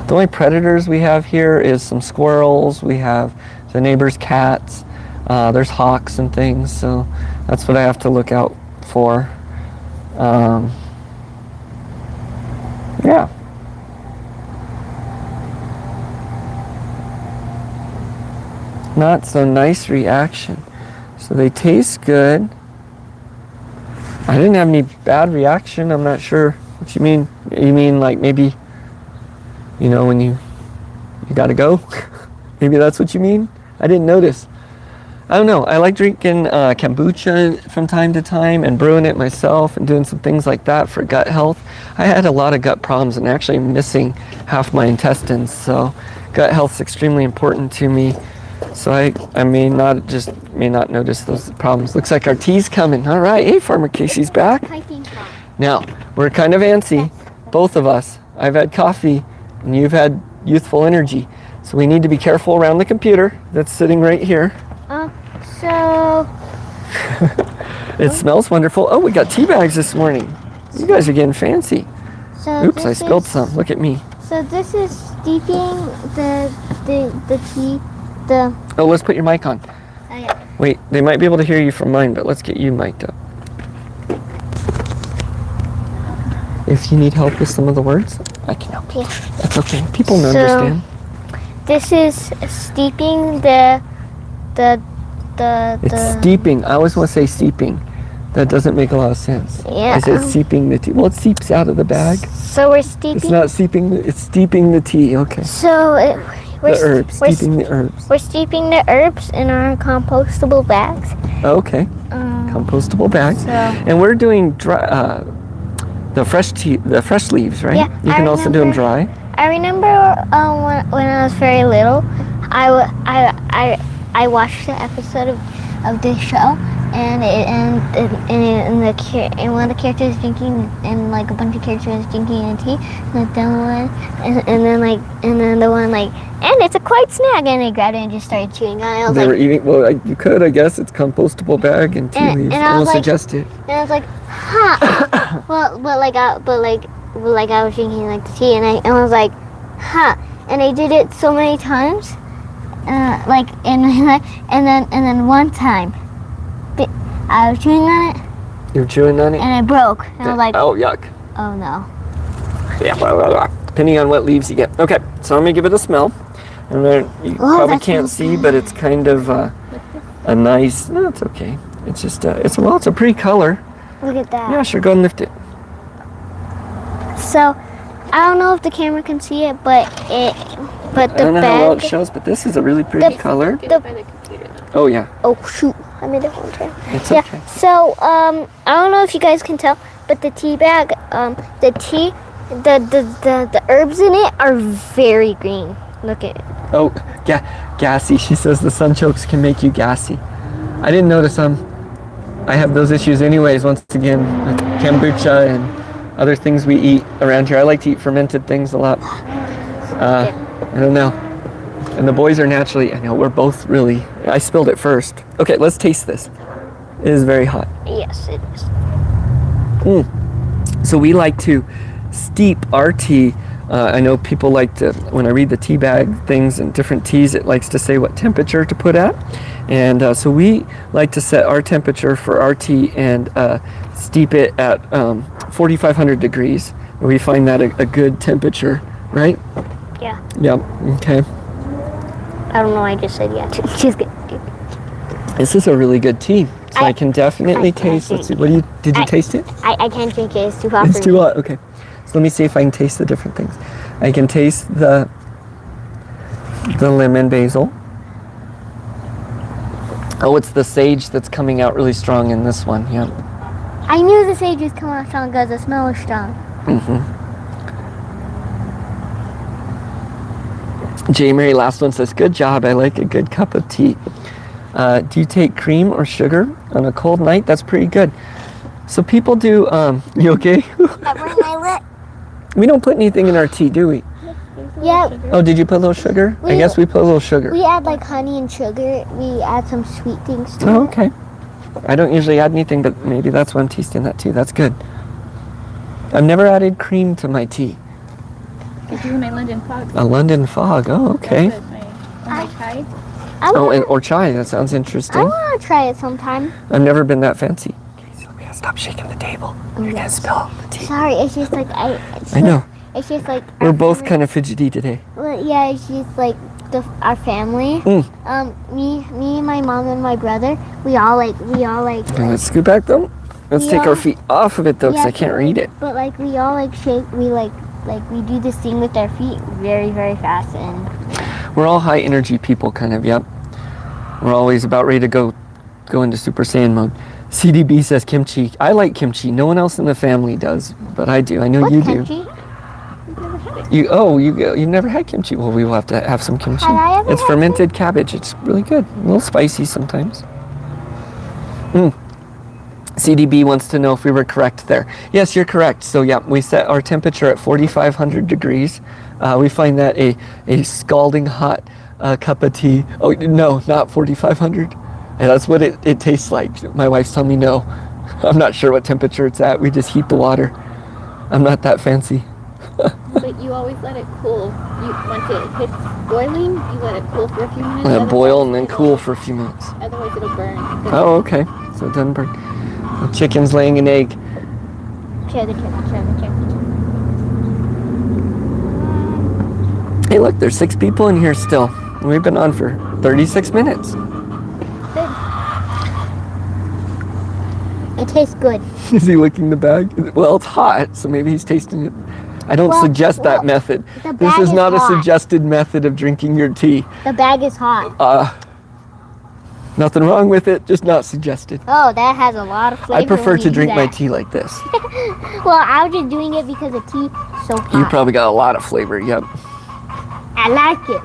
Speaker 1: The only predators we have here is some squirrels. We have the neighbor's cats. There's hawks and things, so that's what I have to look out for. Yeah. Not so nice reaction. So they taste good. I didn't have any bad reaction. I'm not sure what you mean. You mean like maybe, you know, when you gotta go? Maybe that's what you mean? I didn't notice. I don't know. I like drinking kombucha from time to time and brewing it myself and doing some things like that for gut health. I had a lot of gut problems and actually missing half my intestines. So gut health is extremely important to me. So I may not notice those problems. Looks like our tea's coming. All right. Hey, Farmer Casey's back. Now, we're kind of antsy, both of us. I've had coffee and you've had youthful energy. So we need to be careful around the computer that's sitting right here.
Speaker 2: So...
Speaker 1: It smells wonderful. Oh, we got tea bags this morning. You guys are getting fancy.
Speaker 2: So
Speaker 1: oops, I spilled some. Look at me.
Speaker 2: So this is steeping the tea.
Speaker 1: Oh, let's put your mic on.
Speaker 2: Oh, yeah.
Speaker 1: Wait, they might be able to hear you from mine, but let's get you mic'd up. If you need help with some of the words, I can help you.
Speaker 2: Yeah.
Speaker 1: That's okay. People understand.
Speaker 2: This is steeping
Speaker 1: It's steeping. I always want to say steeping. That doesn't make a lot of sense.
Speaker 2: Yeah.
Speaker 1: I said seeping the tea. Well, it seeps out of the bag.
Speaker 2: So we're steeping.
Speaker 1: It's not seeping. It's steeping the tea. Okay.
Speaker 2: So
Speaker 1: The herbs. Steeping the herbs.
Speaker 2: We're steeping the herbs in our compostable bags.
Speaker 1: Okay. Compostable bags.
Speaker 2: So,
Speaker 1: and we're doing dry, the fresh leaves, right?
Speaker 2: Yeah,
Speaker 1: You can also do them dry.
Speaker 2: I remember when I was very little, I watched the episode of this show, and one of the characters drinking, and like a bunch of characters drinking a tea, and then the one like, and it's a quite snack, and they grabbed it and just started chewing on it. I was
Speaker 1: They were eating. Well, you could, I guess. It's compostable bag and tea leaves.
Speaker 2: and I was
Speaker 1: will
Speaker 2: like,
Speaker 1: suggest it.
Speaker 2: And I was like, huh. but I was drinking like the tea, and I was like, huh. And I did it so many times, and then one time, I was chewing on it.
Speaker 1: You're chewing on it.
Speaker 2: And it broke. And I was like,
Speaker 1: oh yuck.
Speaker 2: oh no.
Speaker 1: Yeah. Blah, blah, blah. Depending on what leaves you get. Okay. So I'm gonna give it a smell. And then you probably can't see, but it's kind of a nice. No, it's okay. It's just it's a pretty color.
Speaker 2: Look at that.
Speaker 1: Yeah, sure. Go and lift it.
Speaker 2: So, I don't know if the camera can see it, but the
Speaker 1: I don't know how well it
Speaker 2: bag.
Speaker 1: shows, but this is a really pretty color. Oh yeah.
Speaker 2: Oh shoot! I made it one time.
Speaker 1: It's
Speaker 2: Yeah.
Speaker 1: okay.
Speaker 2: So I don't know if you guys can tell, but the tea bag, the herbs in it are very green. Look at it.
Speaker 1: Oh, gassy. She says the sunchokes can make you gassy. I didn't notice them. I have those issues anyways, once again, with kombucha and other things we eat around here. I like to eat fermented things a lot. I don't know. And the boys are naturally, I know, we're both really, I spilled it first. Okay, let's taste this. It is very hot.
Speaker 2: Yes, it is.
Speaker 1: So we like to steep our tea. I know people like to, when I read the tea bag things and different teas, it likes to say what temperature to put at. And so we like to set our temperature for our tea and steep it at 4,500 degrees. We find that a good temperature, right?
Speaker 2: Yeah.
Speaker 1: Yep, okay.
Speaker 2: I don't know. I just said yeah. She's good.
Speaker 1: This is a really good tea. So I can definitely taste. Let's see. Did you taste it?
Speaker 2: I can't drink it. It's too hot.
Speaker 1: It's too hot. Okay. So let me see if I can taste the different things. I can taste the lemon basil. Oh, it's the sage that's coming out really strong in this one. Yeah.
Speaker 2: I knew the sage was coming strong because the smell was strong.
Speaker 1: J. Mary, last one says, good job. I like a good cup of tea. Do you take cream or sugar on a cold night? That's pretty good. So people do, you okay?
Speaker 2: I burned my lip.
Speaker 1: We don't put anything in our tea, do we?
Speaker 2: Yeah.
Speaker 1: Oh, did you put a little sugar? I guess we put a little sugar.
Speaker 2: We add like honey and sugar. We add some sweet things to
Speaker 1: Oh,
Speaker 2: it.
Speaker 1: okay. I don't usually add anything, but maybe that's why I'm tasting that too. That's good. I've never added cream to my tea.
Speaker 3: I do my London fog.
Speaker 1: A London fog. Oh, okay.
Speaker 3: That's my chai.
Speaker 1: Or chai. That sounds interesting.
Speaker 2: I want to try it sometime.
Speaker 1: I've never been that fancy. Okay, Sylvia, stop shaking the table. You're gonna spill the tea.
Speaker 2: Sorry, it's just like
Speaker 1: I know.
Speaker 2: It's just like
Speaker 1: We're both kind of fidgety today.
Speaker 2: Well, yeah, it's just like our family. Me, my mom, and my brother. We all like.
Speaker 1: Okay, let's scoot back though. Let's take our feet off of it though, because I can't read it.
Speaker 2: But like we all like shake. We like we do this thing with our feet very, very fast, and
Speaker 1: We're all high energy people, kind of. Yep. We're always about ready to go into Super Saiyan mode. CDB says kimchi. I like kimchi. No one else in the family does, but I do. I know you do.
Speaker 2: kimchi?
Speaker 1: You've never had kimchi. Well, we will have to have some kimchi.
Speaker 2: Have I ever
Speaker 1: It's
Speaker 2: had
Speaker 1: fermented cabbage. It's really good. A little spicy sometimes. CDB wants to know if we were correct there. Yes, you're correct. So yeah, we set our temperature at 4,500 degrees. We find that a scalding hot cup of tea. Oh no, not 4,500. Yeah, that's what it tastes like. My wife's telling me no. I'm not sure what temperature it's at. We just heat the water. I'm not that fancy.
Speaker 3: But you always let it cool. Once it hits boiling, you let it cool for a few minutes.
Speaker 1: Let it boil and then
Speaker 3: Otherwise
Speaker 1: cool for a few minutes.
Speaker 3: Otherwise it'll burn.
Speaker 1: Oh, okay. So it doesn't burn. The chicken's laying an egg.
Speaker 2: Share the chicken.
Speaker 1: Hey, look, there's 6 people in here still. We've been on for 36 minutes.
Speaker 2: It tastes good.
Speaker 1: Is he licking the bag? Well, it's hot, so maybe he's tasting it. I don't suggest that method.
Speaker 2: The
Speaker 1: This
Speaker 2: bag
Speaker 1: is not
Speaker 2: hot.
Speaker 1: a suggested method of drinking your tea.
Speaker 2: The bag is hot.
Speaker 1: Nothing wrong with it, just not suggested.
Speaker 2: Oh, that has a lot of flavor.
Speaker 1: I prefer
Speaker 2: when
Speaker 1: to
Speaker 2: you do
Speaker 1: drink my
Speaker 2: that.
Speaker 1: tea like this.
Speaker 2: Well, I was just doing it because the tea is so hot.
Speaker 1: You probably got a lot of flavor, yep.
Speaker 2: I like it.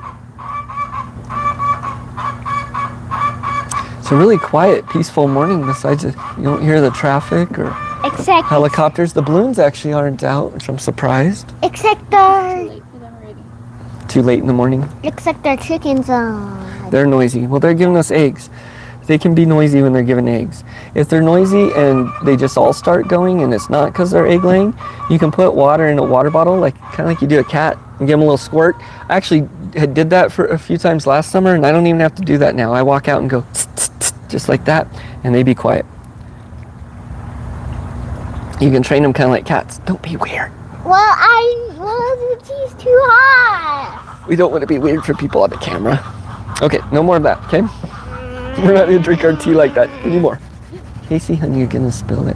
Speaker 1: It's a really quiet, peaceful morning. Besides, you don't hear the traffic or
Speaker 2: Except
Speaker 1: helicopters. The balloons actually aren't out, which I'm surprised.
Speaker 2: except our
Speaker 3: Late for them already.
Speaker 1: Too late in the morning.
Speaker 2: chickens.
Speaker 1: They're noisy. Well, they're giving us eggs. They can be noisy when they're giving eggs. If they're noisy and they just all start going and it's not because they're egg laying, you can put water in a water bottle, kind of like you do a cat, and give them a little squirt. I actually did that for a few times last summer, and I don't even have to do that now. I walk out and go tss, tss, tss, just like that, and they be quiet. You can train them kind of like cats. Don't be weird.
Speaker 2: The tea's too hot.
Speaker 1: We don't want to be weird for people on the camera. Okay, no more of that, okay? We're not going to drink our tea like that anymore. Casey, honey, you're going to spill it.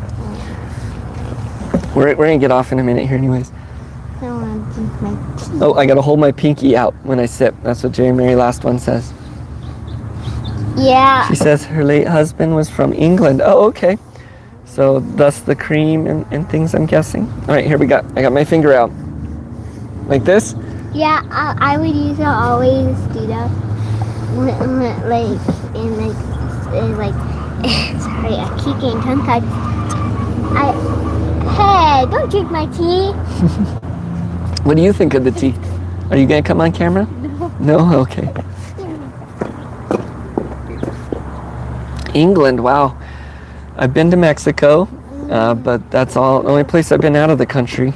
Speaker 1: We're going to get off in a minute here anyways.
Speaker 2: I don't want to drink my tea.
Speaker 1: Oh, I got to hold my pinky out when I sip. That's what J. Mary last one says.
Speaker 2: Yeah.
Speaker 1: She says her late husband was from England. Oh, okay. So thus the cream and things, I'm guessing. All right, here we go. I got my finger out. Like this?
Speaker 2: Yeah, I would used to always do that. Sorry, I keep getting tongue-tied. Hey, don't drink my tea.
Speaker 1: What do you think of the tea? Are you going to come on camera? No? Okay. England, wow. I've been to Mexico, but that's all. The only place I've been out of the country.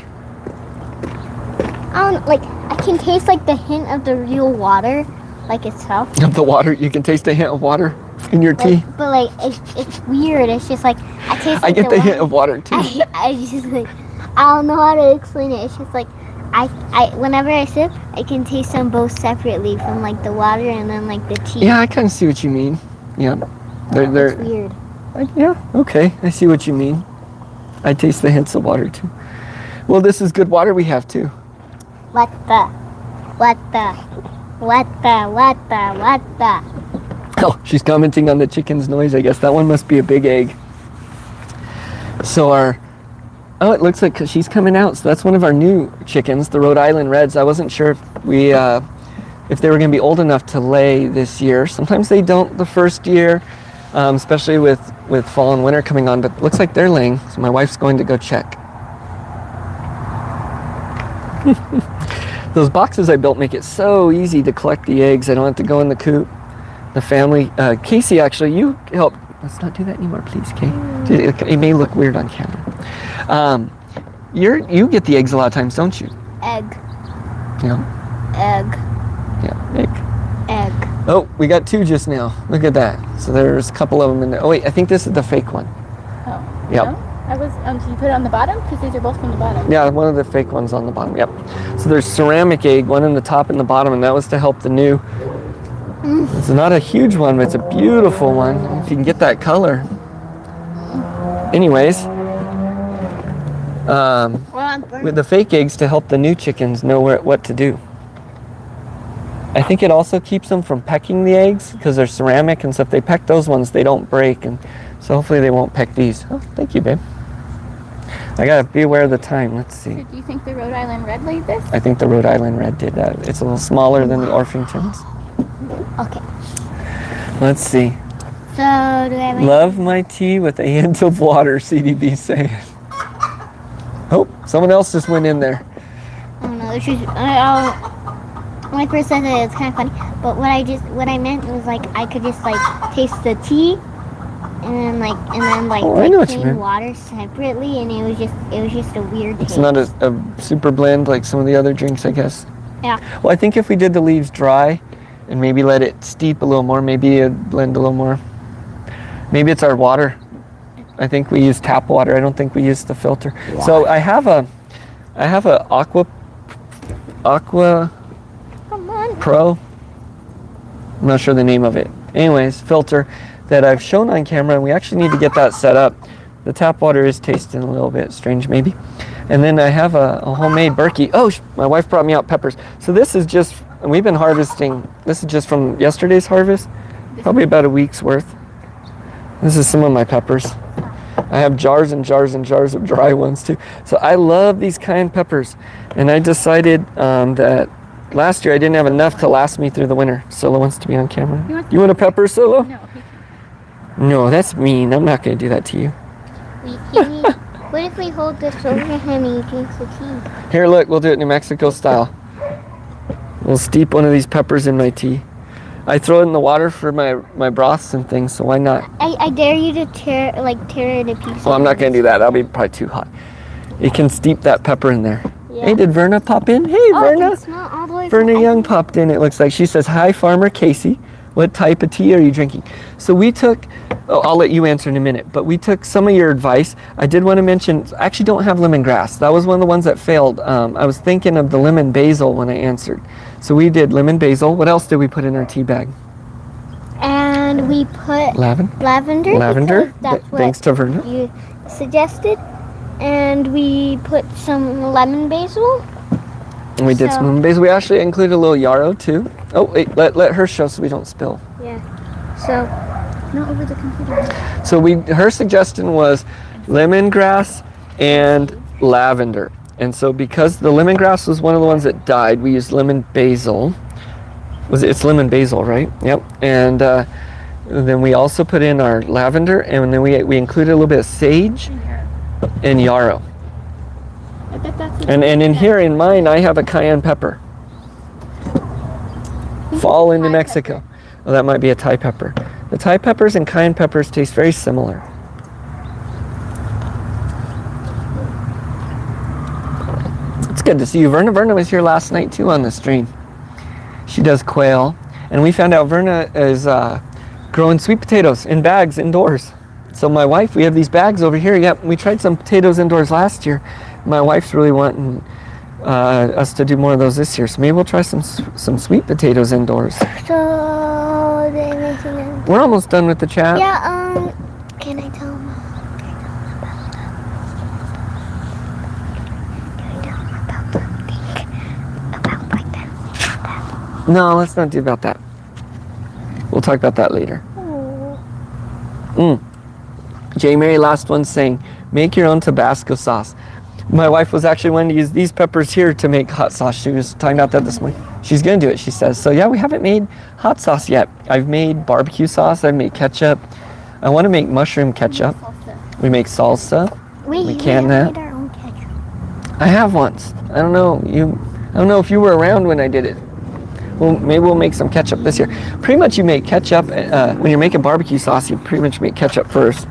Speaker 2: I can taste like the hint of the real water, like itself.
Speaker 1: Of the water, you can taste a hint of water in your tea.
Speaker 2: But it's weird. It's just like I taste.
Speaker 1: I
Speaker 2: Like
Speaker 1: get the hint of water too.
Speaker 2: I just I don't know how to explain it. It's just like I whenever I sip, I can taste them both separately from like the water and then like the tea.
Speaker 1: Yeah, I kind of see what you mean. Yeah, they're
Speaker 2: It's weird.
Speaker 1: yeah. Okay, I see what you mean. I taste the hints of water too. Well, this is good water we have too.
Speaker 2: What the?
Speaker 1: Oh, she's commenting on the chicken's noise. I guess that one must be a big egg. So oh, it looks like she's coming out. So that's one of our new chickens, the Rhode Island Reds. I wasn't sure if they were going to be old enough to lay this year. Sometimes they don't the first year, especially with fall and winter coming on. But it looks like they're laying. So my wife's going to go check. Those boxes I built make it so easy to collect the eggs. I don't have to go in the coop. The family, Casey, actually, you help. Let's not do that anymore, please, Kay. It may look weird on camera. You get the eggs a lot of times, don't you?
Speaker 2: Egg.
Speaker 1: Yeah.
Speaker 2: Egg.
Speaker 1: Yeah, egg.
Speaker 2: Egg.
Speaker 1: Oh, we got 2 just now. Look at that. So there's a couple of them in there. Oh wait, I think this is the fake one.
Speaker 3: Oh.
Speaker 1: Yep.
Speaker 3: No? I was. So you put it on the bottom because these are both from the bottom.
Speaker 1: Yeah, one of the fake ones on the bottom. Yep. So there's ceramic egg, one in the top and the bottom, and that was to help the new. It's not a huge one, but it's a beautiful one. If you can get that color. Anyways, with the fake eggs to help the new chickens know what to do. I think it also keeps them from pecking the eggs because they're ceramic, and so if they peck those ones, they don't break, and so hopefully they won't peck these. Oh, thank you, babe. I gotta be aware of the time. Let's see.
Speaker 3: So do you think the Rhode Island Red laid this?
Speaker 1: I think the Rhode Island Red did that. It's a little smaller than the Orpingtons.
Speaker 2: Okay.
Speaker 1: Let's see.
Speaker 2: So do I have any?
Speaker 1: Love my tea with a hint of water, CDB saying. Oh, someone else just went in there.
Speaker 2: Oh no, when I first said it, it's kind of funny. But what I meant was like I could just like taste the tea, and then
Speaker 1: Oh, I know what you
Speaker 2: clean
Speaker 1: meant.
Speaker 2: water separately, and it was just a weird taste.
Speaker 1: It's not a super blend like some of the other drinks, I guess.
Speaker 2: Yeah.
Speaker 1: Well, I think if we did the leaves dry and maybe let it steep a little more, maybe it'd blend a little more. Maybe it's our water. I think we use tap water. I don't think we use the filter. So I have a Aqua
Speaker 2: Come on.
Speaker 1: Pro. I'm not sure the name of it. Anyways, filter that I've shown on camera, and we actually need to get that set up. The tap water is tasting a little bit strange, maybe. And then I have a homemade Berkey. Oh, my wife brought me out peppers. So this is just, and we've been harvesting. This is just from yesterday's harvest, probably about a week's worth. This is some of my peppers. I have jars and jars and jars of dry ones too. So I love these cayenne peppers, and I decided that last year I didn't have enough to last me through the winter. Solo wants to be on camera. You want a pepper, Solo?
Speaker 3: No.
Speaker 1: No, that's mean. I'm not going to do that to you.
Speaker 2: What if we hold this over him and he drinks the tea?
Speaker 1: Here, look, we'll do it New Mexico style. We'll steep one of these peppers in my tea. I throw it in the water for my broths and things, so why not?
Speaker 2: I dare you to tear it to pieces.
Speaker 1: Well, I'm not going to do that. That'll be probably too hot. You can steep that pepper in there.
Speaker 2: Yeah.
Speaker 1: Hey, did Verna pop in? Hey,
Speaker 2: Oh,
Speaker 1: Verna.
Speaker 2: it's not all the way
Speaker 1: Verna
Speaker 2: from-
Speaker 1: Young popped in, it looks like. She says, hi, Farmer Casey. What type of tea are you drinking? So we took, I'll let you answer in a minute, but we took some of your advice. I did want to mention, I actually don't have lemongrass. That was one of the ones that failed. I was thinking of the lemon basil when I answered. So we did lemon basil. What else did we put in our tea bag?
Speaker 2: And we put
Speaker 1: Lavender.
Speaker 2: Lavender. Because that's what
Speaker 1: Thanks to Verna.
Speaker 2: you suggested. And we put some lemon basil.
Speaker 1: And we did some lemon basil. We actually included a little yarrow too. Oh, wait, let her show so we don't spill.
Speaker 2: Yeah. So, not over the computer.
Speaker 1: So her suggestion was lemongrass and lavender. And so because the lemongrass was one of the ones that died, we used lemon basil. It's lemon basil, right? Yep. And then we also put in our lavender, and then we included a little bit of sage and yarrow.
Speaker 3: I bet that's
Speaker 1: And in here in mine, I have a cayenne pepper. Fall in New Mexico. Oh, that might be a Thai pepper. The Thai peppers and cayenne peppers taste very similar. It's good to see you. Verna was here last night too on the stream. She does quail, and we found out Verna is growing sweet potatoes in bags indoors. So my wife, we have these bags over here. Yep, we tried some potatoes indoors last year. My wife's really wanting us to do more of those this year. So maybe we'll try some sweet potatoes indoors.
Speaker 2: So, they're making them.
Speaker 1: We're almost done with the chat.
Speaker 2: Yeah, can I tell them? About like that.
Speaker 1: No, let's not do about that. We'll talk about that later.
Speaker 2: Oh.
Speaker 1: J. Mary, last one saying, Make your own Tabasco sauce. My wife was actually wanting to use these peppers here to make hot sauce. She was talking about that this morning. She's gonna do it, she says. So yeah, we haven't made hot sauce yet. I've made barbecue sauce, I've made ketchup. I wanna make mushroom ketchup. We make salsa. We can that.
Speaker 2: made our own ketchup.
Speaker 1: I have once. I don't know if you were around when I did it. Well, maybe we'll make some ketchup this year. Pretty much you make ketchup, when you're making barbecue sauce, you pretty much make ketchup first.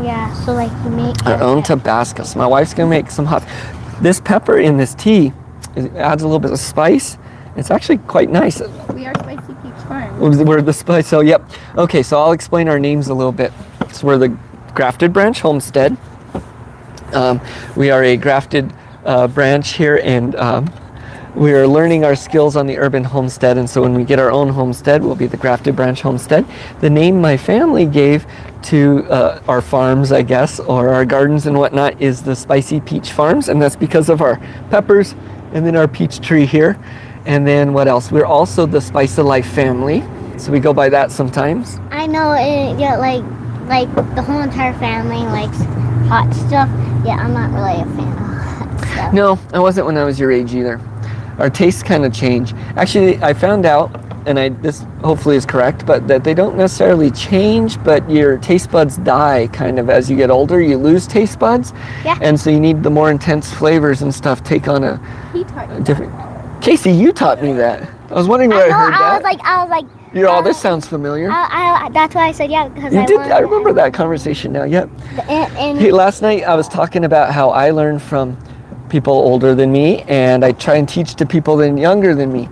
Speaker 2: Yeah, so like you make
Speaker 1: Our own Tabasco. So my wife's gonna make some hot. This pepper in this tea, it adds a little bit of spice. It's actually quite nice.
Speaker 3: We are Spicy Peach Farm.
Speaker 1: We're the spice, so yep. Okay, so I'll explain our names a little bit. So we're the Grafted Branch Homestead. We are a grafted branch here, and we are learning our skills on the urban homestead, and so when we get our own homestead, we'll be the Grafted Branch Homestead. The name my family gave to our farms, I guess, or our gardens and whatnot, is the Spicy Peach Farms, and that's because of our peppers and then our peach tree here. And then what else? We're also the Spice of Life family, so we go by that sometimes.
Speaker 2: I know it, yeah, like the whole entire family likes hot stuff. Yeah, I'm not really a fan of hot stuff.
Speaker 1: No, I wasn't when I was your age either. Our tastes kind of change. Actually, I found out, and this hopefully is correct, but that they don't necessarily change, but your taste buds die kind of as you get older. You lose taste buds,
Speaker 2: Yeah.
Speaker 1: and so you need the more intense flavors and stuff take on a
Speaker 3: He taught you
Speaker 1: different. Casey, you taught me that. I was wondering where I heard
Speaker 2: I
Speaker 1: that.
Speaker 2: was like,
Speaker 1: You're all. This sounds familiar.
Speaker 2: that's why I said yeah, because
Speaker 1: You did. I remember that conversation now. Yep.
Speaker 2: And
Speaker 1: Hey, last night I was talking about how I learned from people older than me, and I try and teach to people younger than me,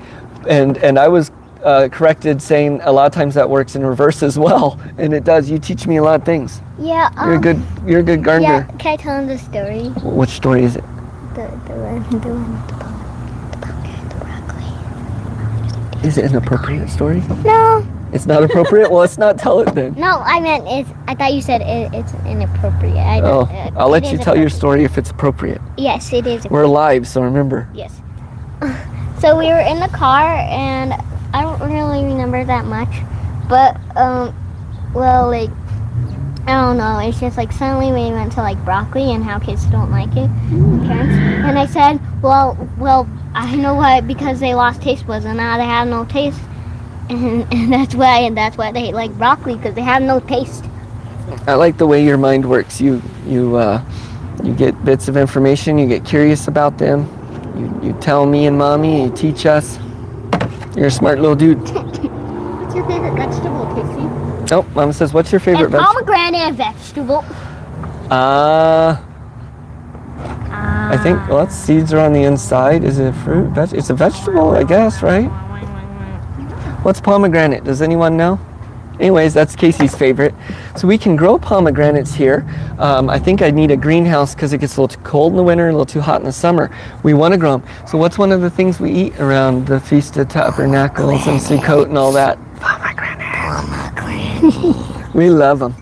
Speaker 1: and I was corrected saying a lot of times that works in reverse as well, and it does. You teach me a lot of things.
Speaker 2: yeah,
Speaker 1: You're a good
Speaker 2: Yeah,
Speaker 1: gardener.
Speaker 2: can I tell them the story?
Speaker 1: Which story is it?
Speaker 2: The one, the pumpkin, the broccoli.
Speaker 1: Is it an appropriate story?
Speaker 2: No,
Speaker 1: It's not appropriate. Well, let's not tell it then.
Speaker 2: no, I meant it's. I thought you said it's inappropriate.
Speaker 1: Oh, I'll let you tell your story if it's appropriate.
Speaker 2: Yes, it is.
Speaker 1: We're live, so remember.
Speaker 2: Yes. So we were in the car, and I don't really remember that much, but well, like I don't know. It's just like suddenly we went to like broccoli and how kids don't like it, parents. And I said, well, I know why, because they lost taste buds and now they have no taste, and that's why they like broccoli, because they have no taste.
Speaker 1: I like the way your mind works. You get bits of information. You get curious about them. You tell me and mommy. You teach us. You're a smart little dude.
Speaker 3: What's your favorite vegetable, Casey?
Speaker 1: Oh, Mom says, "What's your favorite
Speaker 2: And
Speaker 1: vegetable?"
Speaker 2: pomegranate vegetable.
Speaker 1: I think seeds are on the inside. Is it a fruit? It's a vegetable, I guess, right? What's pomegranate? Does anyone know? Anyways, that's Casey's favorite. So we can grow pomegranates here. I think I need a greenhouse because it gets a little too cold in the winter, a little too hot in the summer. We want to grow them. So what's one of the things we eat around the Feast of Tabernacles and Sukkot and all that? Pomegranate. We love them.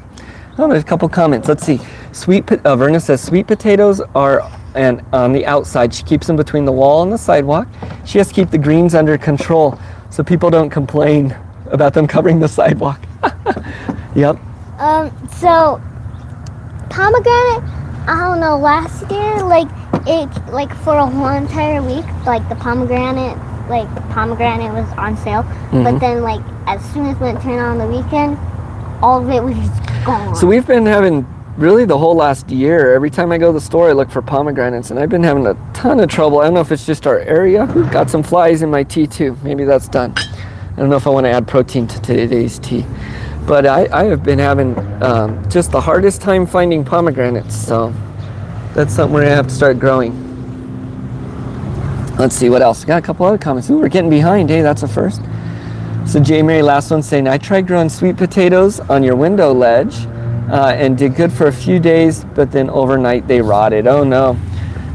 Speaker 1: Oh, there's a couple comments. Let's see. Verna says sweet potatoes are on the outside. She keeps them between the wall and the sidewalk. She has to keep the greens under control so people don't complain about them covering the sidewalk. Yep.
Speaker 2: So pomegranate, I don't know, last year, like for a whole entire week, like the pomegranate was on sale. But then like as soon as it turned on the weekend, all of it was just gone.
Speaker 1: So we've been having really the whole last year, every time I go to the store I look for pomegranates, and I've been having a ton of trouble. I don't know if it's just our area. Got some flies in my tea too. Maybe that's done. I don't know if I want to add protein to today's tea. But I have been having just the hardest time finding pomegranates, so that's something we're going to have to start growing. Let's see what else. Got a couple other comments. Ooh, we're getting behind. Hey, that's a first. So J. Mary, last one, saying, I tried growing sweet potatoes on your window ledge and did good for a few days, but then overnight they rotted. Oh no.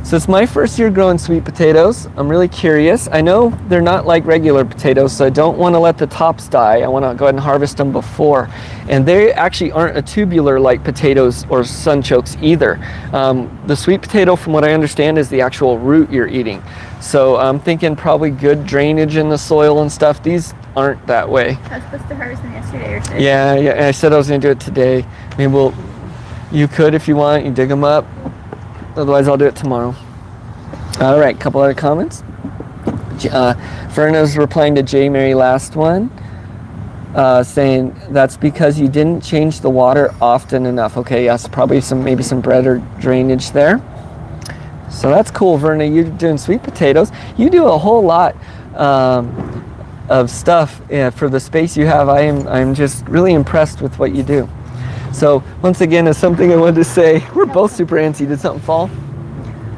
Speaker 1: So it's my first year growing sweet potatoes. I'm really curious. I know they're not like regular potatoes, so I don't want to let the tops die. I want to go ahead and harvest them before. And they actually aren't a tubular like potatoes or sunchokes either. The sweet potato, from what I understand, is the actual root you're eating. So I'm thinking probably good drainage in the soil and stuff. These aren't that way.
Speaker 3: I was supposed to harvest them yesterday or today.
Speaker 1: Yeah, I said I was going to do it today. Maybe You could if you want. You dig them up. Otherwise, I'll do it tomorrow. All right, couple other comments. Verna's replying to J. Mary last one, saying that's because you didn't change the water often enough. Okay, yes, probably maybe some bread or drainage there. So that's cool, Verna. You're doing sweet potatoes. You do a whole lot of stuff for the space you have. I'm just really impressed with what you do. So once again, as something I wanted to say, we're both super antsy. Did something fall?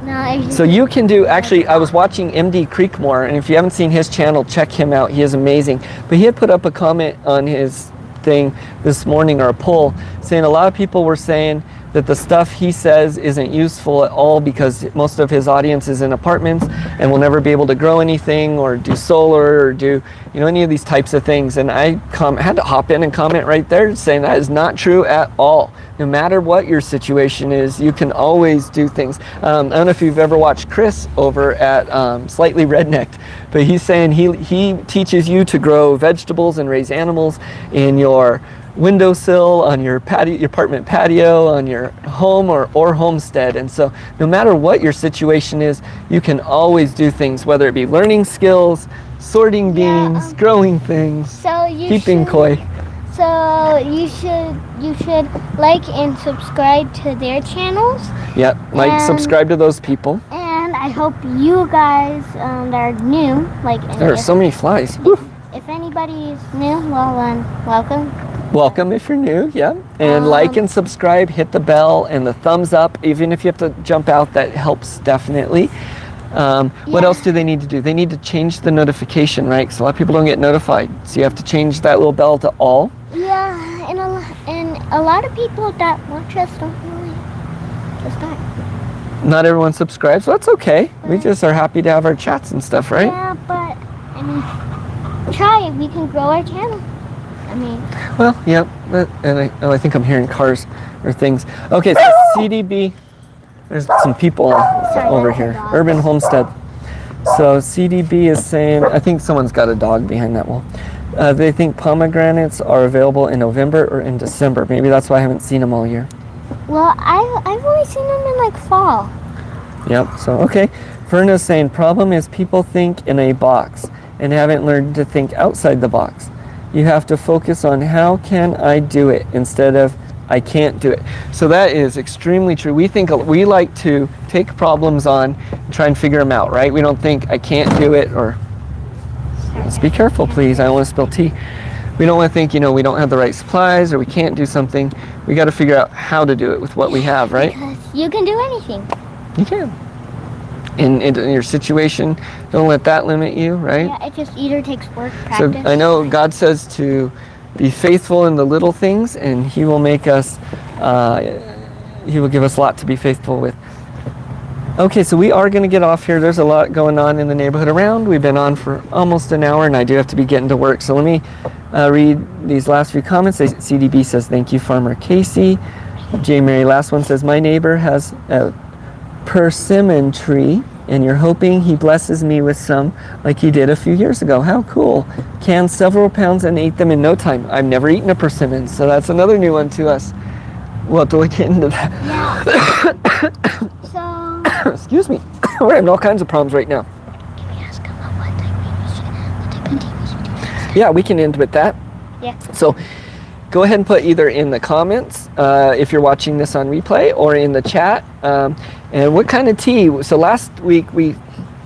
Speaker 2: No.
Speaker 1: So you can do, actually, I was watching MD Creekmore, and if you haven't seen his channel, check him out. He is amazing. But he had put up a comment on his thing this morning, or a poll, saying a lot of people were saying that the stuff he says isn't useful at all because most of his audience is in apartments and will never be able to grow anything or do solar or do, any of these types of things. And I had to hop in and comment right there saying that is not true at all. No matter what your situation is, you can always do things. I don't know if you've ever watched Chris over at Slightly Rednecked, but he's saying he teaches you to grow vegetables and raise animals in your windowsill, on your patio, your apartment patio, on your home or homestead. And so no matter what your situation is, you can always do things, whether it be learning skills, sorting beans, growing things, keeping koi.
Speaker 2: So you should like and subscribe to their channels.
Speaker 1: Yep, subscribe to those people.
Speaker 2: And I hope you guys that are new,
Speaker 1: there are so many flies.
Speaker 2: If anybody's new, well, welcome.
Speaker 1: Welcome if you're new, yeah. And like and subscribe, hit the bell and the thumbs up. Even if you have to jump out, that helps definitely. What else do they need to do? They need to change the notification, right? Because a lot of people don't get notified. So you have to change that little bell to all.
Speaker 2: Yeah, and a lot of people that watch us don't really subscribe.
Speaker 1: Not everyone subscribes, so that's okay. We just are happy to have our chats and stuff, right?
Speaker 2: Yeah, but try it. We can grow our channel.
Speaker 1: Well, yeah, and I think I'm hearing cars or things. Okay, so CDB, there's some people over here. Urban Homestead. So CDB is saying, I think someone's got a dog behind that wall. They think pomegranates are available in November or in December. Maybe that's why I haven't seen them all year.
Speaker 2: Well, I've only seen them in fall.
Speaker 1: Yep, so okay. Verna's saying, problem is people think in a box and haven't learned to think outside the box. You have to focus on how can I do it instead of I can't do it. So that is extremely true. We like to take problems on and try and figure them out, right? We don't think I can't do it, or let's be careful, please. I don't want to spill tea. We don't want to think, we don't have the right supplies or we can't do something. We got to figure out how to do it with what we have, right?
Speaker 2: Because you can do anything.
Speaker 1: You can. In your situation, don't let that limit you, right?
Speaker 2: Yeah, it just either takes work, practice.
Speaker 1: So I know God says to be faithful in the little things, and He will make us, He will give us a lot to be faithful with. Okay, so we are going to get off here. There's a lot going on in the neighborhood around. We've been on for almost an hour, and I do have to be getting to work. So let me read these last few comments. CDB says, thank you, Farmer Casey. J. Mary, last one, says, my neighbor has a persimmon tree, and you're hoping he blesses me with some like he did a few years ago. How cool. Canned several pounds and ate them in no time. I've never eaten a persimmon, so that's another new one to us. We'll have to look into that.
Speaker 2: Yeah. So,
Speaker 1: excuse me. We're having all kinds of problems right now.
Speaker 2: Can we ask him what type of TV we should do?
Speaker 1: Yeah, we can end with that.
Speaker 2: Yeah.
Speaker 1: So go ahead and put either in the comments if you're watching this on replay, or in the chat. And what kind of tea? So last week we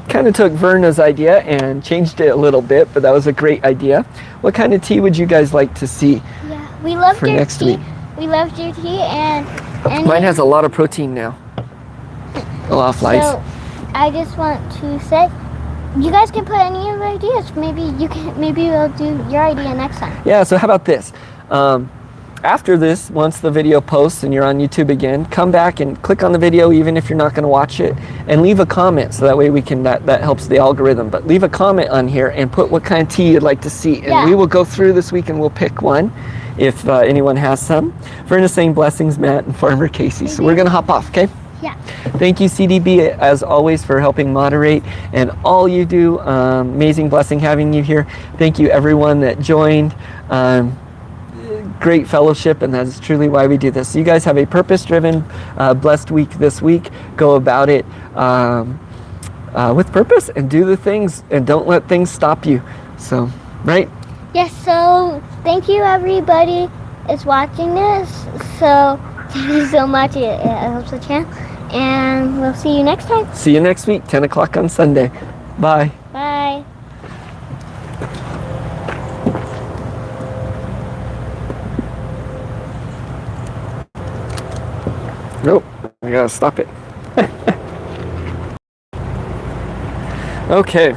Speaker 1: kind of took Verna's idea and changed it a little bit, but that was a great idea. What kind of tea would you guys like to see?
Speaker 2: Yeah, we loved
Speaker 1: for
Speaker 2: your
Speaker 1: next
Speaker 2: tea.
Speaker 1: week?
Speaker 2: We loved your tea, and
Speaker 1: mine has a lot of protein now. A lot of flies.
Speaker 2: So I just want to say, you guys can put any of your ideas. Maybe we'll do your idea next time.
Speaker 1: Yeah. So how about this? After this, once the video posts and you're on YouTube again, come back and click on the video, even if you're not going to watch it, and leave a comment, so that way we can that helps the algorithm. But leave a comment on here and put what kind of tea you'd like to see, and we will go through this week and we'll pick one if anyone has some. Verna's saying blessings, Matt and Farmer Casey. So we're going to hop off, okay?
Speaker 2: Yeah.
Speaker 1: Thank you, CDB, as always, for helping moderate and all you do. Amazing blessing having you here. Thank you, everyone that joined. great fellowship, and that is truly why we do this. So you guys have a purpose-driven, blessed week this week. Go about it with purpose and do the things, and don't let things stop you. So, right?
Speaker 2: Yes, so thank you everybody is watching this. So thank you so much. It helps the channel. And we'll see you next time.
Speaker 1: See you next week, 10 o'clock on Sunday. Bye.
Speaker 2: Bye.
Speaker 1: Nope, I gotta stop it. Okay.